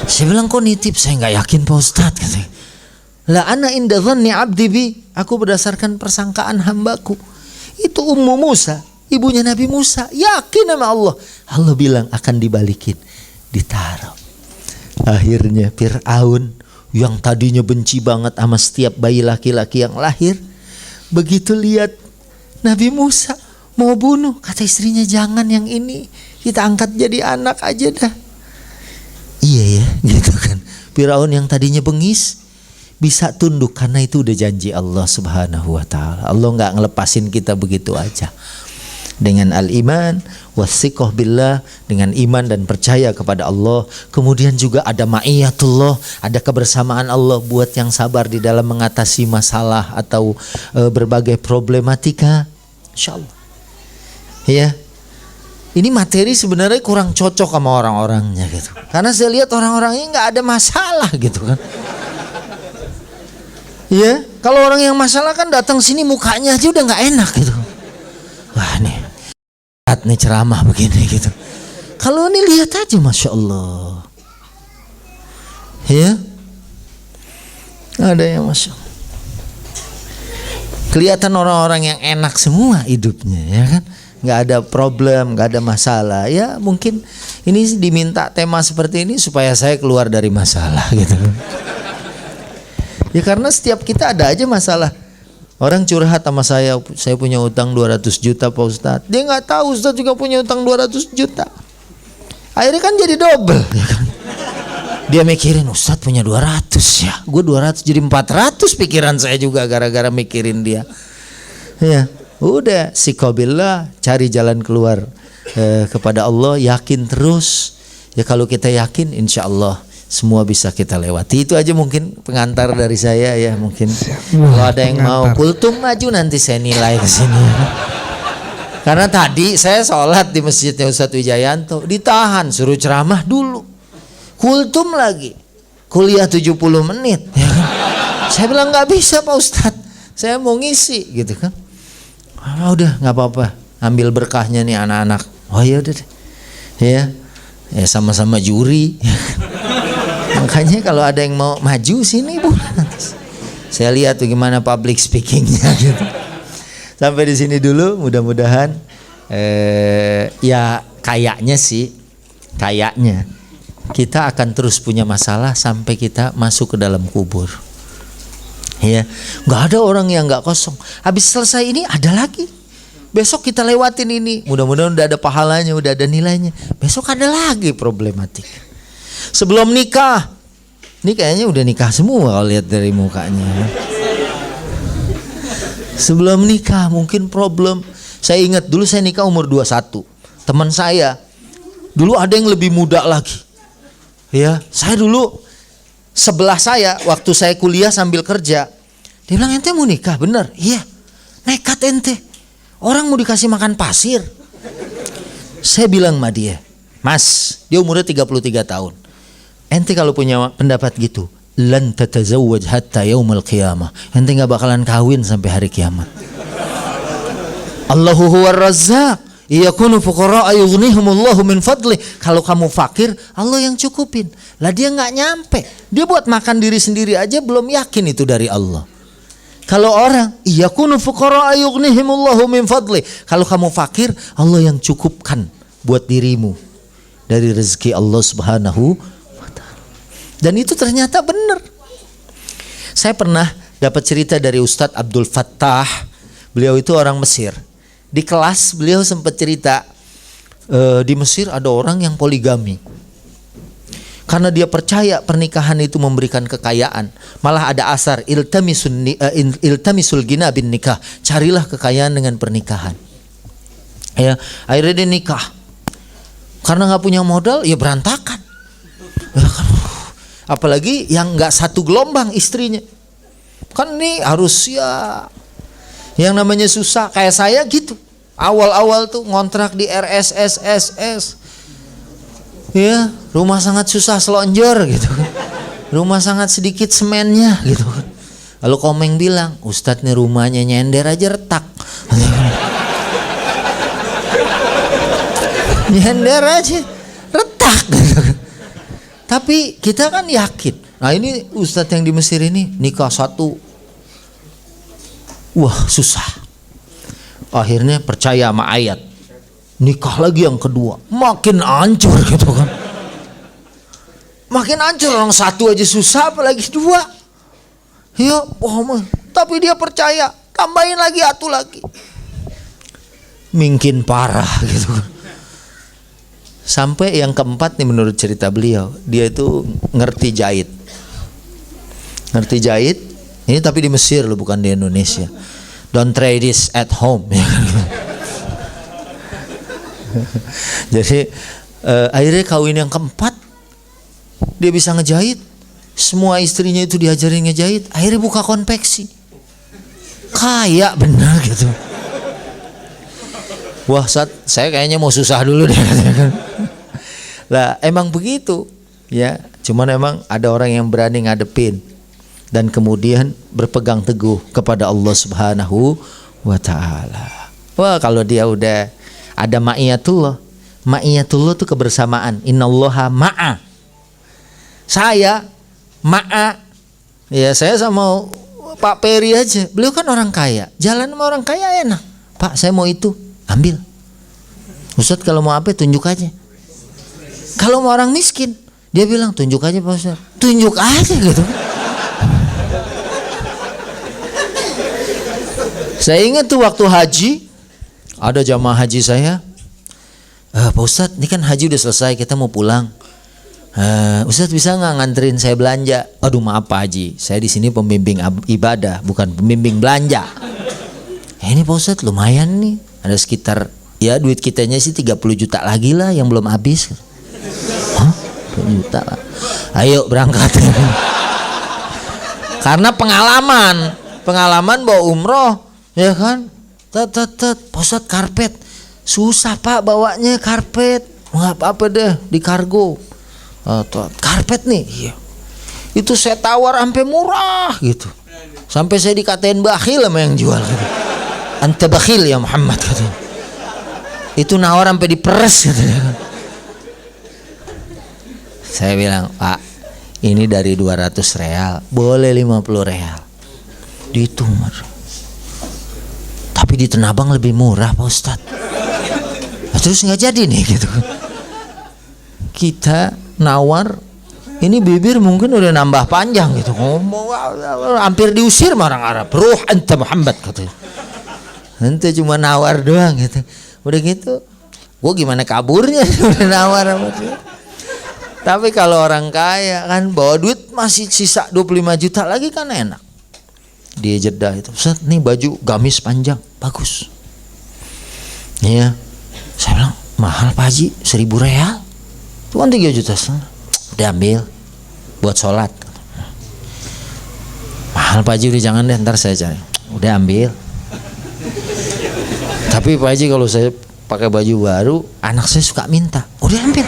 Saya bilang, kok nitip? Saya nggak yakin Pak Ustadz. Katanya. La ana inda dhanni abdi bi. Aku berdasarkan persangkaan hambaku. Itu Ummu Musa, ibunya Nabi Musa. Yakin sama Allah. Allah bilang akan dibalikin, ditaruh. Akhirnya Fir'aun yang tadinya benci banget sama setiap bayi laki-laki yang lahir, begitu lihat Nabi Musa mau bunuh, kata istrinya, jangan yang ini, kita angkat jadi anak aja dah. Iya ya, gitu kan. Firaun yang tadinya bengis bisa tunduk karena itu udah janji Allah Subhanahu wa taala. Allah enggak ngelepasin kita begitu aja. Dengan al-iman wasiqah billah, dengan iman dan percaya kepada Allah. Kemudian juga ada ma'iyatullah, ada kebersamaan Allah buat yang sabar di dalam mengatasi masalah atau berbagai problematika. Insyaallah. Ya. Ini materi sebenarnya kurang cocok sama orang-orangnya gitu. Karena saya lihat orang-orangnya nggak ada masalah gitu kan. Ya, kalau orang yang masalah kan datang sini mukanya aja udah nggak enak gitu. Wah nih ceramah begini gitu. Kalau ini lihat aja, masya Allah. Ya, ada yang masya Allah. Kelihatan orang-orang yang enak semua hidupnya, ya kan? Nggak ada problem, nggak ada masalah. Ya mungkin ini diminta tema seperti ini supaya saya keluar dari masalah gitu. Ya karena setiap kita ada aja masalah. Orang curhat sama saya punya utang 200 juta Pak Ustadz. Dia nggak tahu Ustadz juga punya utang 200 juta. Akhirnya kan jadi double, ya kan? Dia mikirin Ustadz punya 200 ya, gue 200 jadi 400 pikiran saya juga gara-gara mikirin dia. Ya, udah sikobillah, cari jalan keluar kepada Allah, yakin terus. Ya kalau kita yakin, insya Allah semua bisa kita lewati. Itu aja mungkin pengantar dari saya ya. Mungkin kalau ada yang mau kultum maju nanti saya nilai ke sini. Karena tadi saya sholat di masjidnya Ustadz Wijayanto, ditahan suruh ceramah dulu, kultum lagi, kuliah 70 menit. Ya kan? Saya bilang nggak bisa Pak Ustadz, saya mau ngisi gitu kan. Udah nggak apa-apa, ambil berkahnya nih anak-anak. Oh ya udah deh, ya sama-sama juri. Makanya kalau ada yang mau maju sini Bu, saya lihat tuh gimana public speakingnya gitu. Sampai di sini dulu, mudah-mudahan ya kayaknya kita akan terus punya masalah sampai kita masuk ke dalam kubur. Ya, nggak ada orang yang nggak kosong. Habis selesai ini ada lagi. Besok kita lewatin ini. Mudah-mudahan udah ada pahalanya, udah ada nilainya. Besok ada lagi problematik. Sebelum nikah, ini kayaknya udah nikah semua kalau lihat dari mukanya. Sebelum nikah mungkin problem. Saya ingat dulu saya nikah umur 21. Teman saya dulu ada yang lebih muda lagi. Ya, saya dulu sebelah saya waktu saya kuliah sambil kerja. Dia bilang, ente mau nikah? Bener? Iya. Nekat ente. Orang mau dikasih makan pasir. Saya bilang sama dia, Mas, dia umurnya 33 tahun. Ente kalau punya pendapat gitu, lan tatazawwaj hatta yaumil qiyamah. Ente gak bakalan kawin sampai hari kiamat. Allahu huwar razzaq, yakunu fuqara yughnihumullahu min fadli. Kalau kamu fakir, Allah yang cukupin. Lah dia gak nyampe. Dia buat makan diri sendiri aja belum yakin itu dari Allah. Kalau orang, yakunu fuqara yughnihumullahu min fadli. Kalau kamu fakir, Allah yang cukupkan buat dirimu dari rezeki Allah Subhanahu wa taala. Dan itu ternyata benar. Saya pernah dapat cerita dari Ustadz Abdul Fattah. Beliau itu orang Mesir. Di kelas beliau sempat cerita di Mesir ada orang yang poligami. Karena dia percaya pernikahan itu memberikan kekayaan. Malah ada asar iltamisul ghina bin nikah. Carilah kekayaan dengan pernikahan. Ya, akhirnya dia nikah. Karena nggak punya modal, ya berantakan. Ya kan, apalagi yang nggak satu gelombang istrinya. Kan ini harus ya, yang namanya susah kayak saya gitu. Awal-awal tuh ngontrak di RSSSS. Ya, Rumah sangat susah selonjor gitu. Rumah sangat sedikit semennya gitu. Lalu Komeng bilang, Ustadz nih rumahnya nyender aja retak. Nyender aja retak gitu. Tapi kita kan yakin. Nah ini Ustadz yang di Mesir ini nikah satu. Wah susah. Akhirnya percaya sama ayat. Nikah lagi yang kedua. Makin hancur gitu kan. Makin hancur, orang satu aja susah apalagi dua. Ya, tapi dia percaya, tambahin lagi satu lagi. Mungkin parah gitu. Sampai yang keempat nih menurut cerita beliau, dia itu ngerti jahit. Ngerti jahit, ini tapi di Mesir loh, bukan di Indonesia. Don't try this at home. Jadi akhirnya kawin yang keempat, dia bisa ngejahit. Semua istrinya itu diajarin ngejahit. Akhirnya buka konveksi. Kaya benar gitu. Wah, saya kayaknya mau susah dulu deh. Lah emang begitu ya. Cuman emang ada orang yang berani ngadepin dan kemudian berpegang teguh kepada Allah Subhanahu wa ta'ala. Wah, kalau dia udah ada ma'iyatullah. Ma'iyatullah itu kebersamaan. Innallaha ma'a. Saya ma'a. Ya saya sama Pak Peri aja. Beliau kan orang kaya. Jalan sama orang kaya enak. Pak saya mau itu. Ambil. Ustadz kalau mau apa tunjuk aja. Kalau mau orang miskin, dia bilang tunjuk aja Pak Ustadz. Tunjuk aja gitu. Saya ingat tuh waktu haji, ada jamaah haji saya. Pak Ustadz, ini kan haji udah selesai, kita mau pulang. Ustadz bisa nggak nganterin saya belanja? Aduh maaf Pak Haji, saya di sini pembimbing ibadah, bukan pembimbing belanja. Ini Pak Ustadz lumayan nih, ada sekitar ya duit kitanya sih 30 juta lagi lah yang belum habis. Hah? 30 juta lah. Ayo berangkat. Karena pengalaman bawa umroh, ya kan? Pak Ustadz karpet, susah Pak bawanya karpet, nggak apa-apa deh di kargo. Karpet nih, iya. Itu saya tawar sampai murah gitu. Sampai saya dikatain bakhil sama yang jual gitu. Anta bakhil ya Muhammad katanya. Itu nawar sampai diperes katanya. Saya bilang, Pak, ini dari 200 real, boleh 50 real. Dihitung. Tapi di Tanah Abang lebih murah Pak Ustadz. Terus nggak jadi nih gitu. Kita nawar, ini bibir mungkin udah nambah panjang gitu, ngomong hampir diusir sama orang Arab. Ruh anta Muhammad katanya. Nanti cuma nawar doang gitu. Udah gitu, gua gimana kaburnya udah nawar sama dia. Tapi kalau orang kaya kan bawa duit masih sisa 25 juta lagi kan enak. Dia jeda itu, Ustaz nih baju gamis panjang, bagus. Iya, saya bilang mahal Pak Haji, 1000 real. Itu kan 3 juta setengah. Udah ambil buat sholat. Mahal Pak Haji, udah jangan deh, ntar saya cari. Udah ambil. Tapi Pak Haji kalau saya pakai baju baru, anak saya suka minta. Udah ambil.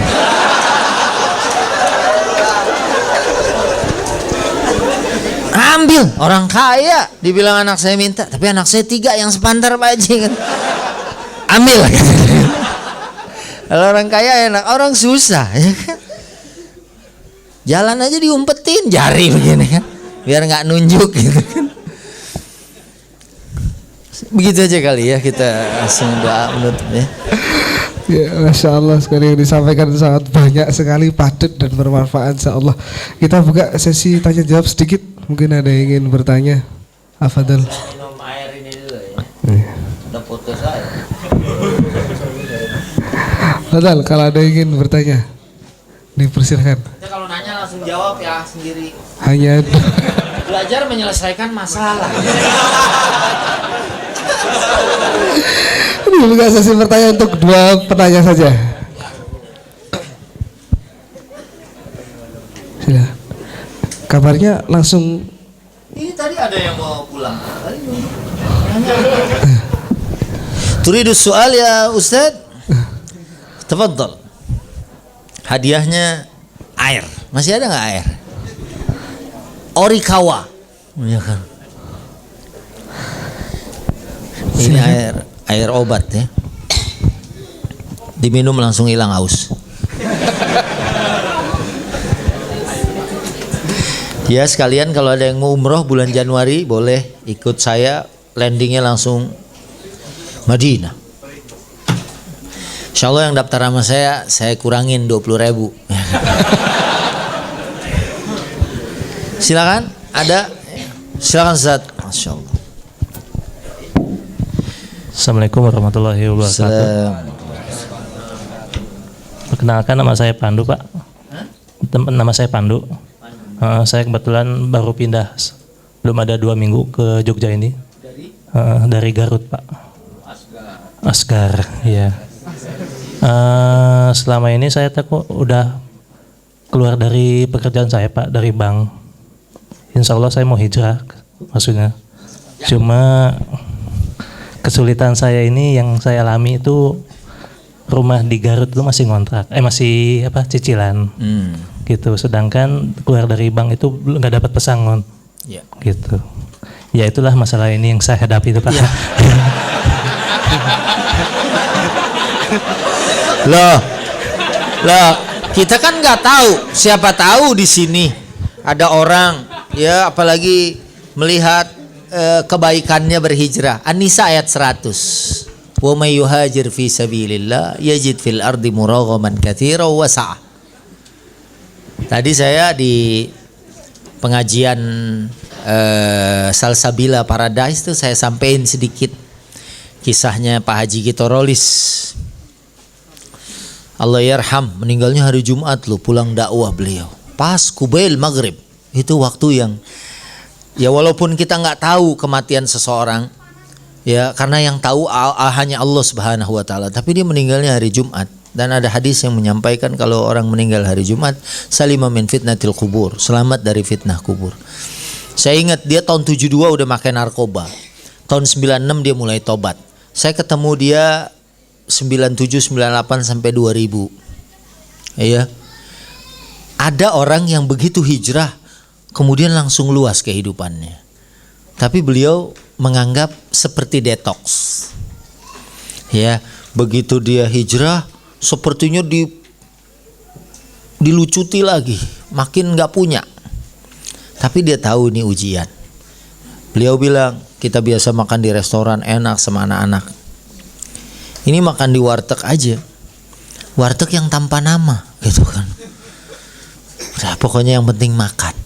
Ambil, orang kaya dibilang anak saya minta, tapi anak saya 3 yang sepantar Pak Haji kan. Ambil. Kalau orang kaya enak, orang susah ya kan. Jalan aja diumpetin jari begini kan, biar nggak nunjuk gitu kan. Begitu aja kali ya, kita langsung doa menutup ya. Ya, Masya Allah, sekali yang disampaikan sangat banyak sekali, padat dan bermanfaat Insya Allah. Kita buka sesi tanya jawab sedikit. Mungkin ada yang ingin bertanya. Afadal. Minum air ini dulu ya. Ada foto saya. Fadal, kalau ada yang ingin bertanya, dipersilahkan. Ya, kalau nanya langsung jawab ya sendiri. Hanya belajar menyelesaikan masalah. Ini buka sesi pertanyaan untuk 2 penanya saja. Sudah. Kabarnya langsung. Ini tadi ada yang mau pulang. Turidu soal ya Ustaz? Tafadhal. Hadiahnya air. Masih ada nggak air? Orikawa, ya kan? Ini air obat ya. Diminum langsung hilang haus. Ya sekalian kalau ada yang mau umroh bulan Januari boleh ikut saya, landingnya langsung Madinah. Insya Allah yang daftar sama saya kurangin 20.000. Silakan, ada? Silakan Ustaz. Masya Allah. Assalamualaikum warahmatullahi wabarakatuh. Perkenalkan, nama saya Pandu, Pak. Nama saya Pandu. Saya kebetulan baru pindah, belum ada 2 minggu ke Jogja ini. Dari Garut, Pak. Asgar, ya. Selama ini saya udah keluar dari pekerjaan saya, Pak, dari bank. Insya Allah saya mau hijrah, maksudnya. Cuma kesulitan saya ini yang saya alami itu rumah di Garut itu masih ngontrak, masih cicilan, gitu. Sedangkan keluar dari bank itu nggak dapat pesangon, gitu. Ya itulah masalah ini yang saya hadapi itu, Pak. Ya. Loh, kita kan nggak tahu. Siapa tahu di sini ada orang, ya apalagi melihat kebaikannya berhijrah. An-Nisa ayat 100. Wa may yuhajir fi sabilillah yajid fil ardi muraghaman katsiran wa sa'ah. Tadi saya di pengajian Salsabila Paradise itu saya sampaikan sedikit kisahnya Pak Haji Kitorolis. Allah yarham, meninggalnya hari Jumat loh, pulang dakwah beliau. Pas kubail maghrib, itu waktu yang ya walaupun kita nggak tahu kematian seseorang, ya karena yang tahu hanya Allah Subhanahu wa taala, tapi dia meninggalnya hari Jumat. Dan ada hadis yang menyampaikan kalau orang meninggal hari Jumat, salima min fitnatil kubur, selamat dari fitnah kubur. Saya ingat dia tahun 72 udah makan narkoba. Tahun 96 dia mulai tobat. Saya ketemu dia 97, 98 sampai 2000. Ya. Ada orang yang begitu hijrah kemudian langsung luas kehidupannya. Tapi beliau menganggap seperti detox. Ya, begitu dia hijrah sepertinya dilucuti lagi, makin nggak punya. Tapi dia tahu ini ujian. Beliau bilang, kita biasa makan di restoran enak sama anak-anak. Ini makan di warteg aja. Warteg yang tanpa nama, gitu kan. Nah, pokoknya yang penting makan.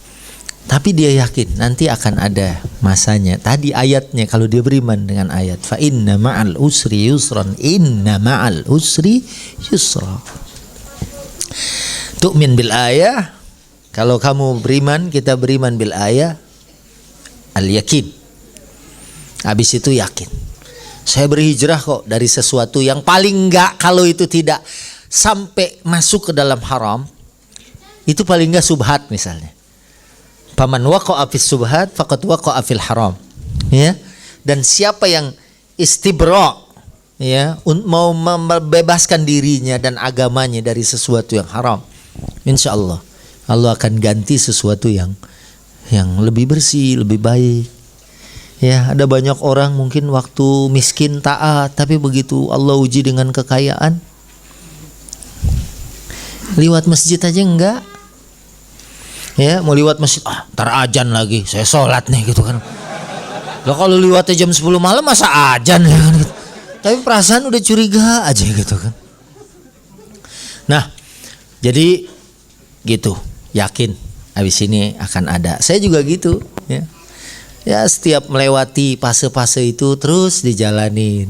Tapi dia yakin nanti akan ada masanya. Tadi ayatnya kalau dia beriman dengan ayat, fa inna ma'al usri yusran, inna ma'al usri yusra. Tu'min bil ayah. Kalau kamu beriman, kita beriman bil ayah, al yakin. Habis itu yakin. Saya berhijrah kok dari sesuatu yang paling enggak, kalau itu tidak sampai masuk ke dalam haram, itu paling enggak subhat misalnya. Paman waqa'a fis subhat faqad waqa'a fil haram. Ya. Dan siapa yang istibra, ya, mau membebaskan dirinya dan agamanya dari sesuatu yang haram, insyaallah Allah akan ganti sesuatu yang lebih bersih, lebih baik. Ya, ada banyak orang mungkin waktu miskin taat, tapi begitu Allah uji dengan kekayaan, liwat masjid aja enggak. Ya, mau liwat masjid, ntar ajan lagi, saya sholat nih gitu kan. Loh kalau liwatnya jam 10 malam masa ajan ya kan gitu. Tapi perasaan udah curiga aja gitu kan. Nah, jadi gitu, yakin habis ini akan ada. Saya juga gitu, ya. Ya, setiap melewati fase-fase itu terus dijalanin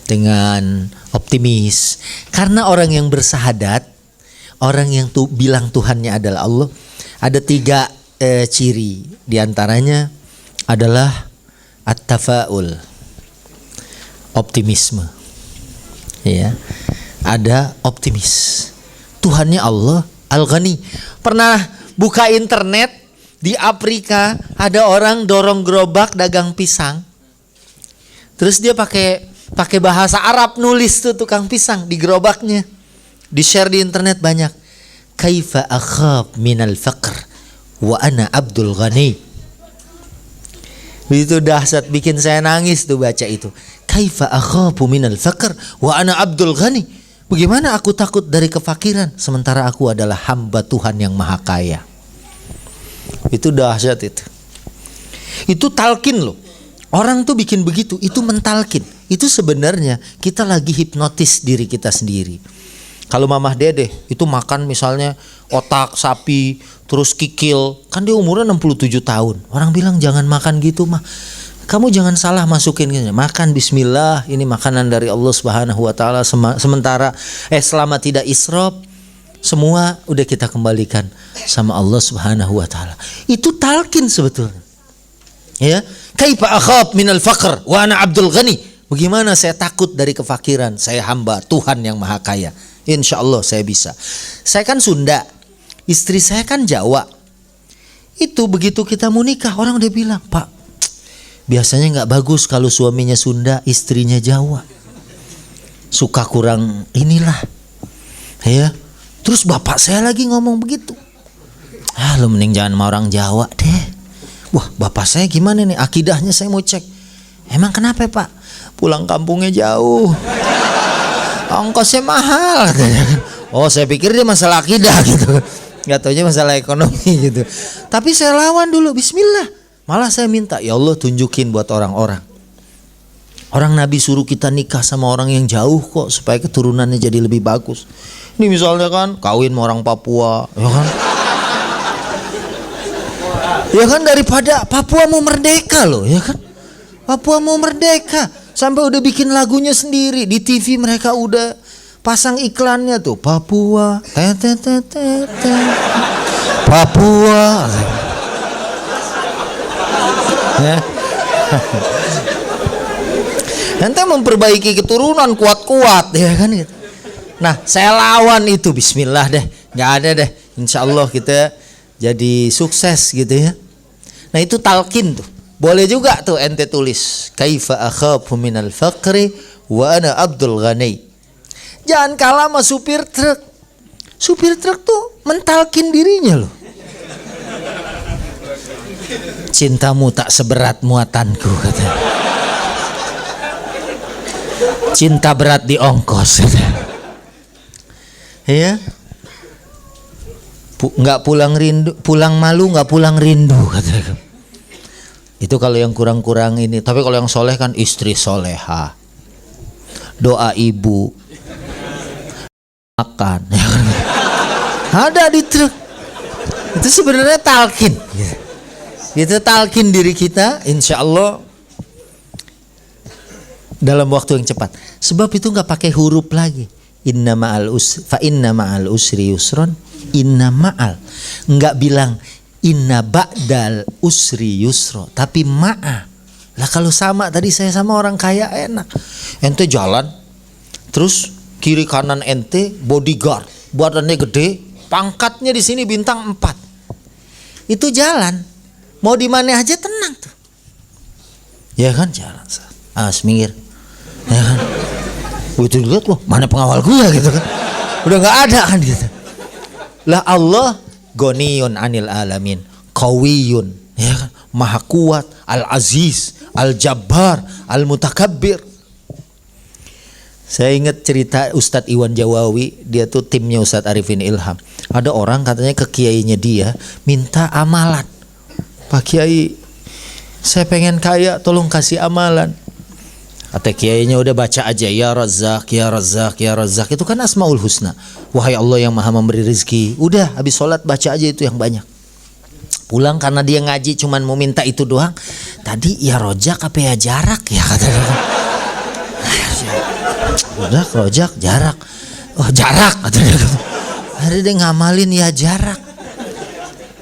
dengan optimis. Karena orang yang bersahadat, orang yang bilang Tuhannya adalah Allah, ada 3 ciri. Di antaranya adalah at-tafaul, optimisme. Ya. Ada optimis. Tuhannya Allah Al-Ghani. Pernah buka internet di Afrika, ada orang dorong gerobak dagang pisang. Terus dia pakai bahasa Arab nulis tuh tukang pisang di gerobaknya. Di-share di internet banyak. kaifa akhaf minal faqr wa ana Abdul Ghani. Itu dahsyat, bikin saya nangis tuh baca itu. Kaifa akhafu minal faqr wa ana Abdul Ghani. Bagaimana aku takut dari kefakiran sementara aku adalah hamba Tuhan yang maha kaya. Itu dahsyat itu. Itu talkin loh. Orang tuh bikin begitu, itu mentalkin. Itu sebenarnya kita lagi hipnotis diri kita sendiri. Kalau Mamah Dedeh itu makan misalnya otak sapi, terus kikil, kan dia umurnya 67 tahun. Orang bilang jangan makan gitu mah. Kamu jangan salah masukin gitu. Makan bismillah, ini makanan dari Allah Subhanahu wa taala, sementara selama tidak israf, semua udah kita kembalikan sama Allah Subhanahu wa taala. Itu talkin sebetulnya. Ya, kaifa akhaf minal faqr wa ana Abdul Ghani. Bagaimana saya takut dari kefakiran, saya hamba Tuhan yang maha kaya. Insya Allah saya bisa. Saya kan Sunda, istri saya kan Jawa. Itu begitu kita mau nikah, orang udah bilang, Pak, biasanya nggak bagus kalau suaminya Sunda, istrinya Jawa. Suka kurang inilah, ya. Terus bapak saya lagi ngomong begitu. Lu mending jangan sama orang Jawa deh. Wah, bapak saya gimana nih? Akidahnya saya mau cek. Emang kenapa Pak? Pulang kampungnya jauh, ongkosnya mahal katanya. Oh, saya pikir dia masalah akidah gitu. Gak taunya masalah ekonomi gitu. Tapi saya lawan dulu, bismillah. Malah saya minta, ya Allah tunjukin buat orang-orang. Orang Nabi suruh kita nikah sama orang yang jauh kok, supaya keturunannya jadi lebih bagus. Ini misalnya kan kawin sama orang Papua, ya kan? Ya kan, daripada Papua mau merdeka loh, ya kan? Papua mau merdeka, sampai udah bikin lagunya sendiri. Di TV mereka udah pasang iklannya tuh, Papua, Papua. Ya. Nanti memperbaiki keturunan kuat-kuat, ya kan? Nah, saya lawan itu, bismillah deh, nggak ada deh. Insya Allah kita jadi sukses gitu ya. Nah itu talqin tuh. Boleh juga tuh ente tulis kaifa akhafu minal faqri wa ana Abdul Ghani. Jangan kalah sama supir truk. Supir truk tuh mentalkin dirinya loh. Cintamu tak seberat muatanku katanya. Cinta berat di ongkos katanya. Ya. Nggak pulang rindu, pulang malu nggak pulang rindu katanya. Itu kalau yang kurang-kurang ini. Tapi kalau yang soleh kan istri soleha, doa ibu, makan, ada di truk. Itu sebenarnya talqin. Itu talqin diri kita, insya Allah dalam waktu yang cepat. Sebab itu nggak pakai huruf lagi. Inna ma'al usri, fa inna ma'al usri yusron. Inna ma'al, nggak bilang inna ba'dal usri yusro, tapi ma'a. Lah kalau sama tadi saya sama orang kaya enak. Ente jalan, terus kiri kanan ente bodyguard, badannya gede, pangkatnya di sini bintang 4. Itu jalan, mau di mana aja tenang tuh. Ya kan jalan, minggir, ya kan. Itu lihat loh, mana pengawal gua gitu kan. Udah nggak ada kan gitu. Lah Allah Ghaniyun anil alamin, Qawiyun, ya kan? Maha kuat, Al-Aziz, Al-Jabbar, Al-Mutakabbir. Saya ingat cerita Ustadz Iwan Jawawi, dia tuh timnya Ustadz Arifin Ilham. Ada orang katanya ke kiainya dia minta amalan. Pak Kiai, saya pengen kaya, tolong kasih amalan. Kata kiainya udah baca aja ya Razzaq, ya Razzaq, ya Razzaq. Itu kan Asmaul Husna. Wahai Allah yang maha memberi rezeki. Udah habis sholat baca aja itu yang banyak. Pulang karena dia ngaji cuman mau minta itu doang. Tadi ya Rojak apa ya jarak ya katanya. Udah Rojak jarak. Oh jarak katanya. Hari dia ngamalin ya jarak.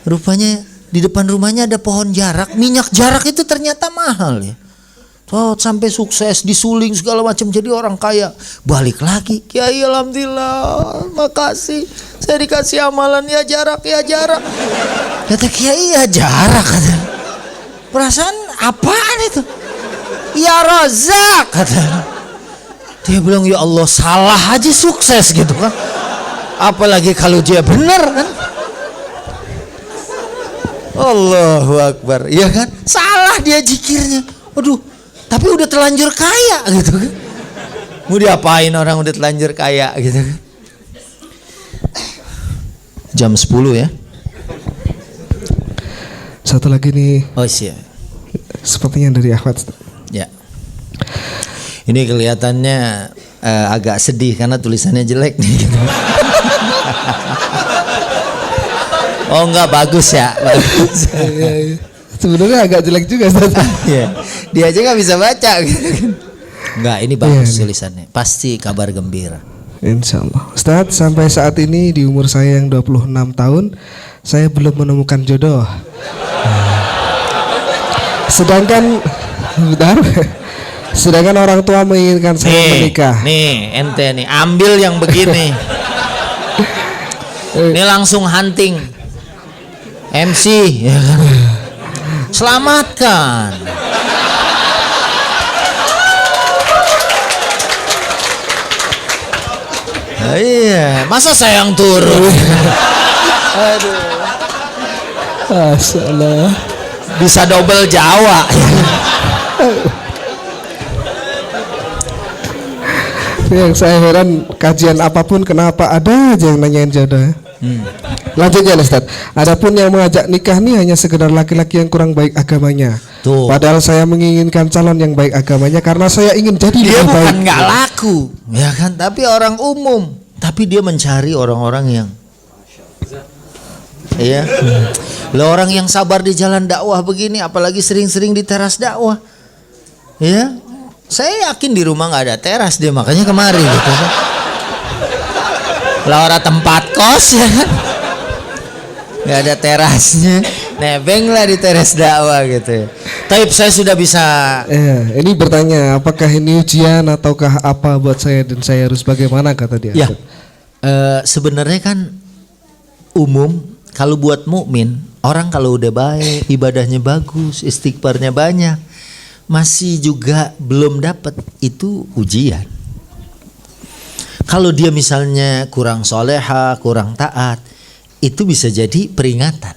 Rupanya di depan rumahnya ada pohon jarak. Minyak jarak itu ternyata mahal ya. Oh, sampai sukses, disuling segala macam jadi orang kaya. Balik lagi, Kiai alhamdulillah, makasih. Saya dikasih amalan ya jarak, ya jarak. Kata Kiai ya jarak kata. Perasaan apaan itu? Ya Razak kata. Dia bilang ya Allah salah aja sukses gitu kan. Apalagi kalau dia benar kan. Allahu Akbar, ya kan? Salah dia zikirnya. Aduh, tapi udah terlanjur kaya gitu kan. Mau diapain orang udah terlanjur kaya gitu kan. Jam 10 ya. Satu lagi nih, Oh siap. sepertinya dari Ahmad. Ya. Ini kelihatannya agak sedih karena tulisannya jelek nih. Oh enggak, bagus ya, bagus. Sebenarnya agak jelek juga Ustaz. Iya. Dia aja nggak bisa baca. Enggak, ini bagus tulisannya. Pasti kabar gembira. Insya Allah. Ustaz, sampai saat ini di umur saya yang 26 tahun, saya belum menemukan jodoh. Sedangkan orang tua menginginkan saya menikah. Nih, ente nih, ambil yang begini. Ini langsung hunting. MC, ya kan? Selamatkan. Iya, masa saya yang turun? Aduh. Masalah. Bisa double Jawa. Yang saya heran, kajian apapun kenapa ada aja yang nanyain jodoh ya? Lanjut ya Ustaz. Adapun yang mengajak nikah nih hanya sekedar laki-laki yang kurang baik agamanya. Tuh. Padahal saya menginginkan calon yang baik agamanya karena saya ingin jadi Dia lebih baik. bukan nggak laku, ya kan? Tapi orang umum. Tapi dia mencari orang-orang yang, iya. Lah orang yang sabar di jalan dakwah begini, apalagi sering-sering di teras dakwah, ya. Saya yakin di rumah nggak ada teras dia, makanya kemari gitu kan. Lah orang tempat kos ya kan, nggak ada terasnya, nebeng lah di teras dakwah gitu. Tapi saya sudah bisa. Ini bertanya, apakah ini ujian ataukah apa buat saya dan saya harus bagaimana kata dia? Ya, sebenarnya kan umum kalau buat mukmin, orang kalau udah baik, ibadahnya bagus, istighfarnya banyak, masih juga belum dapat, itu ujian. Kalau dia misalnya kurang soleha, kurang taat, itu bisa jadi peringatan.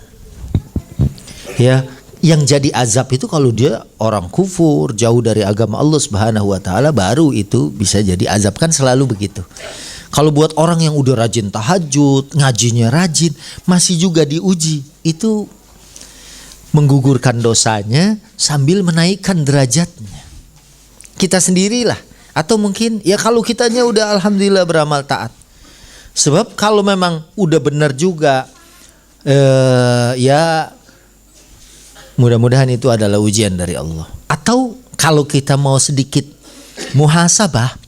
Ya, yang jadi azab itu kalau dia orang kufur, jauh dari agama Allah Subhanahu wa taala, baru itu bisa jadi azab, kan selalu begitu. Kalau buat orang yang udah rajin tahajud, ngajinya rajin, masih juga diuji. Itu menggugurkan dosanya sambil menaikkan derajatnya. Kita sendirilah, atau mungkin ya kalau kitanya udah alhamdulillah beramal taat. Sebab kalau memang udah benar juga, ya mudah-mudahan itu adalah ujian dari Allah. Atau kalau kita mau sedikit muhasabah,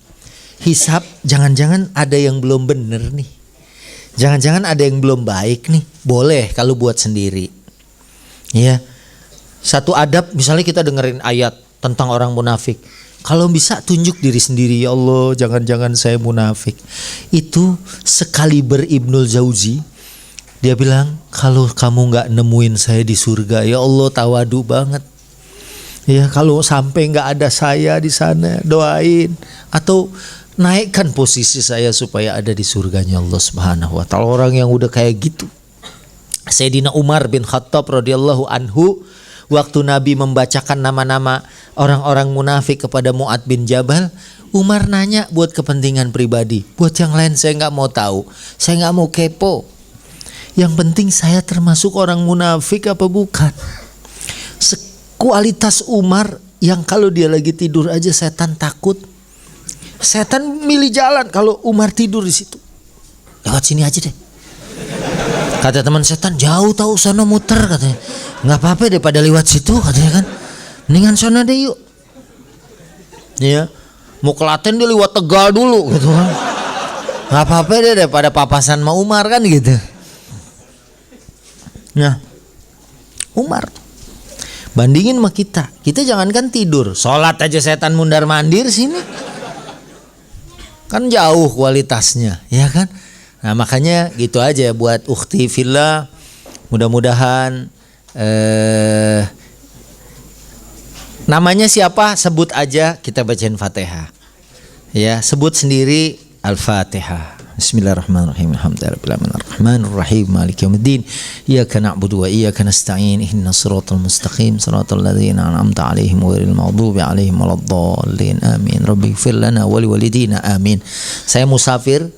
hisab, jangan-jangan ada yang belum benar nih, jangan-jangan ada yang belum baik nih. Boleh kalau buat sendiri. Ya, satu adab misalnya kita dengerin ayat tentang orang munafik, kalau bisa tunjuk diri sendiri, ya Allah jangan-jangan saya munafik. Itu sekaliber Ibnul Jauzi, dia bilang kalau kamu nggak nemuin saya di surga, ya Allah tawadu banget. Ya kalau sampai nggak ada saya di sana, doain atau naikkan posisi saya supaya ada di surganya Allah Subhanahu wa taala. Orang yang udah kayak gitu. Sayyidina Umar bin Khattab radhiyallahu anhu, waktu Nabi membacakan nama-nama orang-orang munafik kepada Mu'ad bin Jabal, Umar nanya buat kepentingan pribadi. Buat yang lain saya nggak mau tahu, saya nggak mau kepo. Yang penting saya termasuk orang munafik apa bukan. Kualitas Umar yang kalau dia lagi tidur aja setan takut. Setan milih jalan kalau Umar tidur di situ. Lewat sini aja deh. Kata teman setan, jauh tahu sana muter katanya. Nggak apa-apa daripada lewat situ katanya kan. Mendingan sana deh yuk. Ya, mau Klaten dia lewat Tegal dulu gitu kan. Nggak apa-apa deh daripada papasan sama Umar kan gitu. Nah, Umar bandingin sama kita. Kita jangankan tidur, sholat aja setan mundar-mandir sini. Kan jauh kualitasnya, ya kan? Nah makanya gitu aja buat ukhti fillah. Mudah-mudahan namanya siapa sebut aja, kita bacain Fatihah. Ya, sebut sendiri Al-Fatihah. Bismillahirrahmanirrahim. Alhamdulillahirrahmanirrahim. Maliki yaumiddin. Iyyaka na'budu wa iyyaka nasta'in. Ihdinas siratal mustaqim. Siratal ladzina an'amta 'alaihim ghairil maghdubi 'alaihim waladdallin. Amin. Rabbighfir lana wa liwalidina. Amin. Saya musafir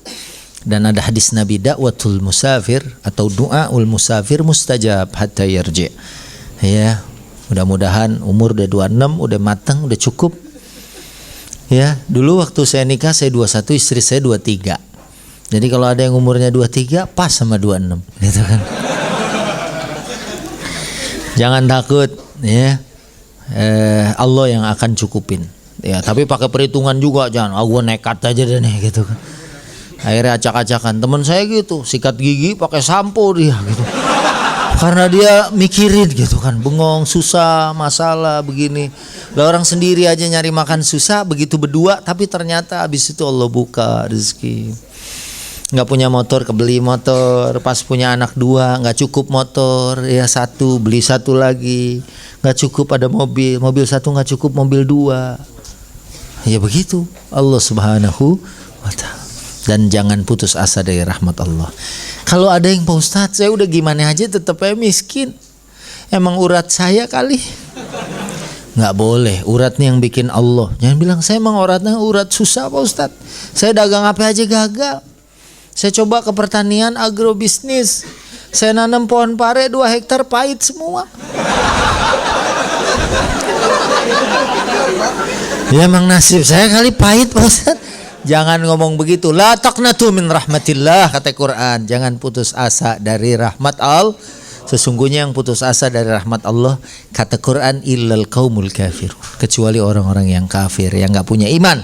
dan ada hadis Nabi, da'watul musafir atau du'aul musafir mustajab hatta yarji'. Ya, mudah-mudahan umur udah 26, udah matang, udah cukup. Ya, dulu waktu saya nikah saya 21, istri saya 23. Jadi kalau ada yang umurnya 23 pas sama 26 gitu kan. Jangan takut ya. Allah yang akan cukupin. Ya, tapi pakai perhitungan juga, jangan aku nekat aja deh nih gitu kan. Akhirnya acak-acakan. Teman saya gitu, sikat gigi pakai sampo dia gitu. Karena dia mikirin gitu kan, bengong, susah, masalah begini. Lah orang sendiri aja nyari makan susah, begitu berdua, tapi ternyata habis itu Allah buka rezeki. Nggak punya motor, kebeli motor. Pas punya anak 2, nggak cukup motor, ya 1, beli 1 lagi. Nggak cukup ada mobil 1 nggak cukup, mobil 2. Ya begitu Allah Subhanahu wa ta'ala. Dan jangan putus asa dari rahmat Allah. Kalau ada yang Pak Ustadz, saya udah gimana aja tetap aja miskin. Emang urat saya kali. Nggak boleh, uratnya yang bikin Allah. Jangan bilang saya emang urat susah Pak Ustadz. Saya dagang apa aja gagal. Saya coba ke pertanian agrobisnis. Saya nanam pohon pare 2 hektar pahit semua. Ya emang nasib saya kali pahit Pak Ustadz. Jangan ngomong begitu. La taqnatu min rahmatillah, kata Quran. Jangan putus asa dari rahmat Allah. Sesungguhnya yang putus asa dari rahmat Allah, kata Quran, illal qaumul kafir. Kecuali orang-orang yang kafir, yang gak punya iman.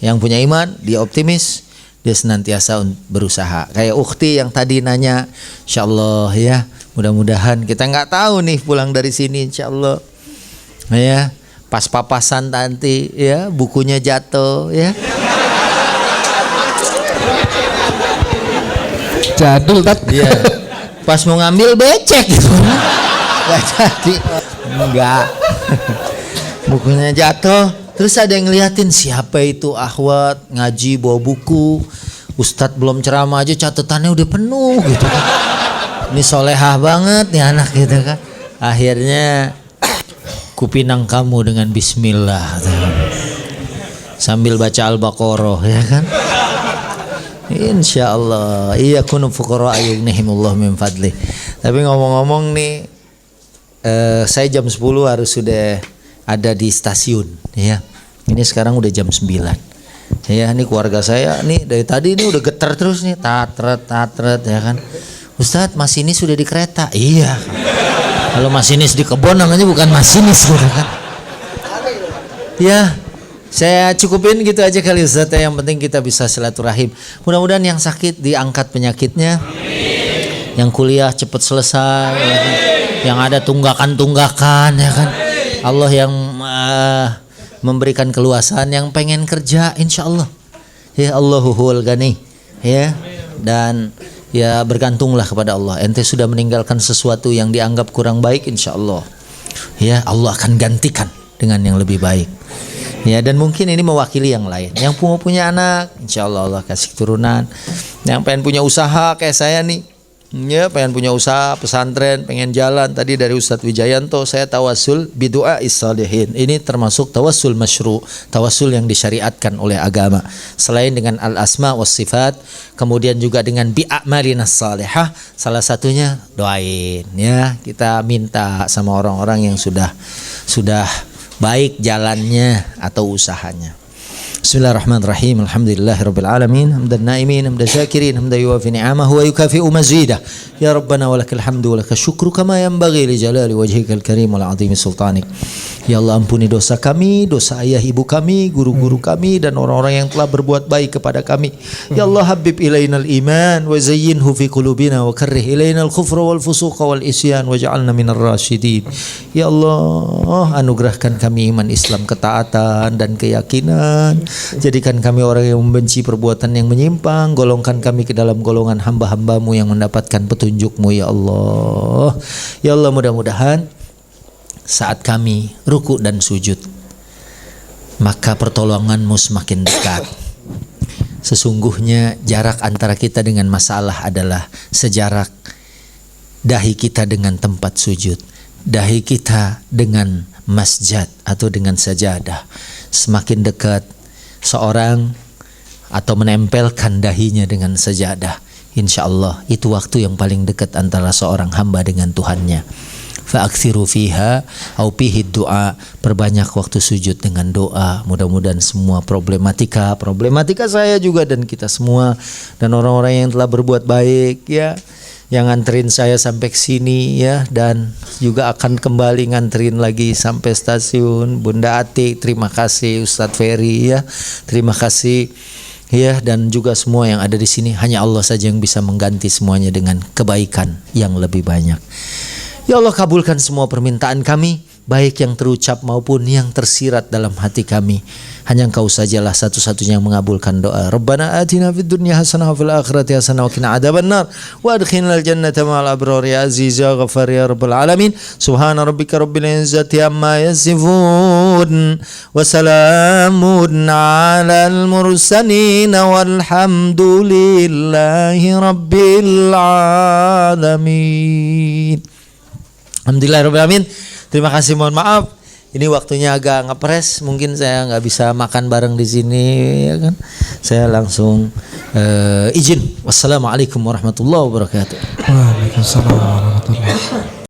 Yang punya iman, dia optimis, dia senantiasa berusaha. Kayak ukhti yang tadi nanya, insyaallah ya, mudah-mudahan kita nggak tahu nih pulang dari sini insyaallah ya, pas papasan nanti ya bukunya jatuh ya. Jadul tat. Iya. Pas mau ngambil becek gitu. Gak jadi. Enggak. Bukunya jatuh. Terus ada yang ngeliatin, siapa itu akhwat ngaji bawa buku. Ustadz belum ceramah aja catatannya udah penuh gitu kan. Ini solehah banget nih anak gitu kan. Akhirnya kupinang kamu dengan bismillah. Sambil baca Al-Baqarah ya kan. Insyaallah iya kunu fuqara yughnihimullah min fadli. Tapi ngomong-ngomong nih saya jam 10 harus sudah ada di stasiun ya. Ini sekarang udah jam 9. Ya ini keluarga saya nih dari tadi ini udah getar terus nih, tatret ya kan. Ustadz masinis sudah di kereta. Iya. Kalau masinis di kebun namanya bukan masinis gitu kan. Ya. Saya cukupin gitu aja kali Ustaz. Yang penting kita bisa silaturahim. Mudah-mudahan yang sakit diangkat penyakitnya. Amin. Yang kuliah cepat selesai ya kan? Yang ada tunggakan-tunggakan ya kan. Allah yang memberikan keluasan. Yang pengen kerja insyaallah ya Allahu huwal ghani ya. Dan ya bergantunglah kepada Allah. Ente sudah meninggalkan sesuatu yang dianggap kurang baik, insyaallah ya Allah akan gantikan dengan yang lebih baik. Ya dan mungkin ini mewakili yang lain. Yang mau punya anak, insyaallah Allah kasih turunan. Yang pengen punya usaha kayak saya nih, ya pengen punya usaha pesantren, pengen jalan. Tadi dari Ustadz Wijayanto saya tawassul bidu'a is-salihin. Ini termasuk tawassul masyru', tawassul yang disyariatkan oleh agama. Selain dengan al-asma was sifat, kemudian juga dengan bi'a'malinas salihah. Salah satunya doain ya. Kita minta sama orang-orang yang sudah baik jalannya atau usahanya. Bismillahirrahmanirrahim. Alhamdulillahirabbil alamin. Hamdan naimin, hamdan syakirin, hamdan yuwafi ni'amahu wa yukafi'u mazidah. Ya Rabbana walakal hamdu walakal syukru kama yanbaghi li jalali wajhikal karim wal azimi sultanik. Ya Allah ampuni dosa kami, dosa ayah ibu kami, guru-guru kami dan orang-orang yang telah berbuat baik kepada kami. Ya Allah habib ilainal iman wa zayyinhu fi qulubina wa karrih ilainal kufra wal fusuqa wal isyan waj'alna minar rasyidin. Ya Allah anugerahkan kami iman Islam, ketaatan dan keyakinan. Jadikan kami orang yang membenci perbuatan yang menyimpang. Golongkan kami ke dalam golongan hamba-hambamu yang mendapatkan petunjukmu ya Allah. Ya Allah mudah-mudahan saat kami ruku dan sujud maka pertolonganmu semakin dekat. Sesungguhnya jarak antara kita dengan masalah adalah sejarak dahi kita dengan tempat sujud, dahi kita dengan masjid atau dengan sajadah. Semakin dekat seorang atau menempelkan dahinya dengan sajadah, insya Allah itu waktu yang paling dekat antara seorang hamba dengan Tuhannya. Fa'akthiru fiha au fihi doa, perbanyak waktu sujud dengan doa. Mudah-mudahan semua problematika saya juga dan kita semua dan orang-orang yang telah berbuat baik ya, yang nganterin saya sampai ke sini ya, dan juga akan kembali nganterin lagi sampai stasiun. Bunda Atik, terima kasih. Ustadz Ferry ya, terima kasih ya, dan juga semua yang ada di sini. Hanya Allah saja yang bisa mengganti semuanya dengan kebaikan yang lebih banyak. Ya Allah, kabulkan semua permintaan kami, baik yang terucap maupun yang tersirat dalam hati kami. Hanya Engkau sajalah satu-satunya yang mengabulkan doa. Rabbana atina fid dunya hasanah wa fil akhirati hasanah wa qina adzabannar wa adkhilnal jannata ma'al abrar ya aziz ya ghafar ya rabbal alamin. Subhana rabbika rabbil izzati amma yasifun wa salamun 'alal mursalin walhamdulillahi rabbil alamin. Alhamdulillahirrahmanirrahim. Terima kasih, mohon maaf. Ini waktunya agak ngepres, mungkin saya nggak bisa makan bareng di sini, ya kan? Saya langsung izin. Wassalamualaikum warahmatullahi wabarakatuh. Waalaikumsalam warahmatullahi wabarakatuh.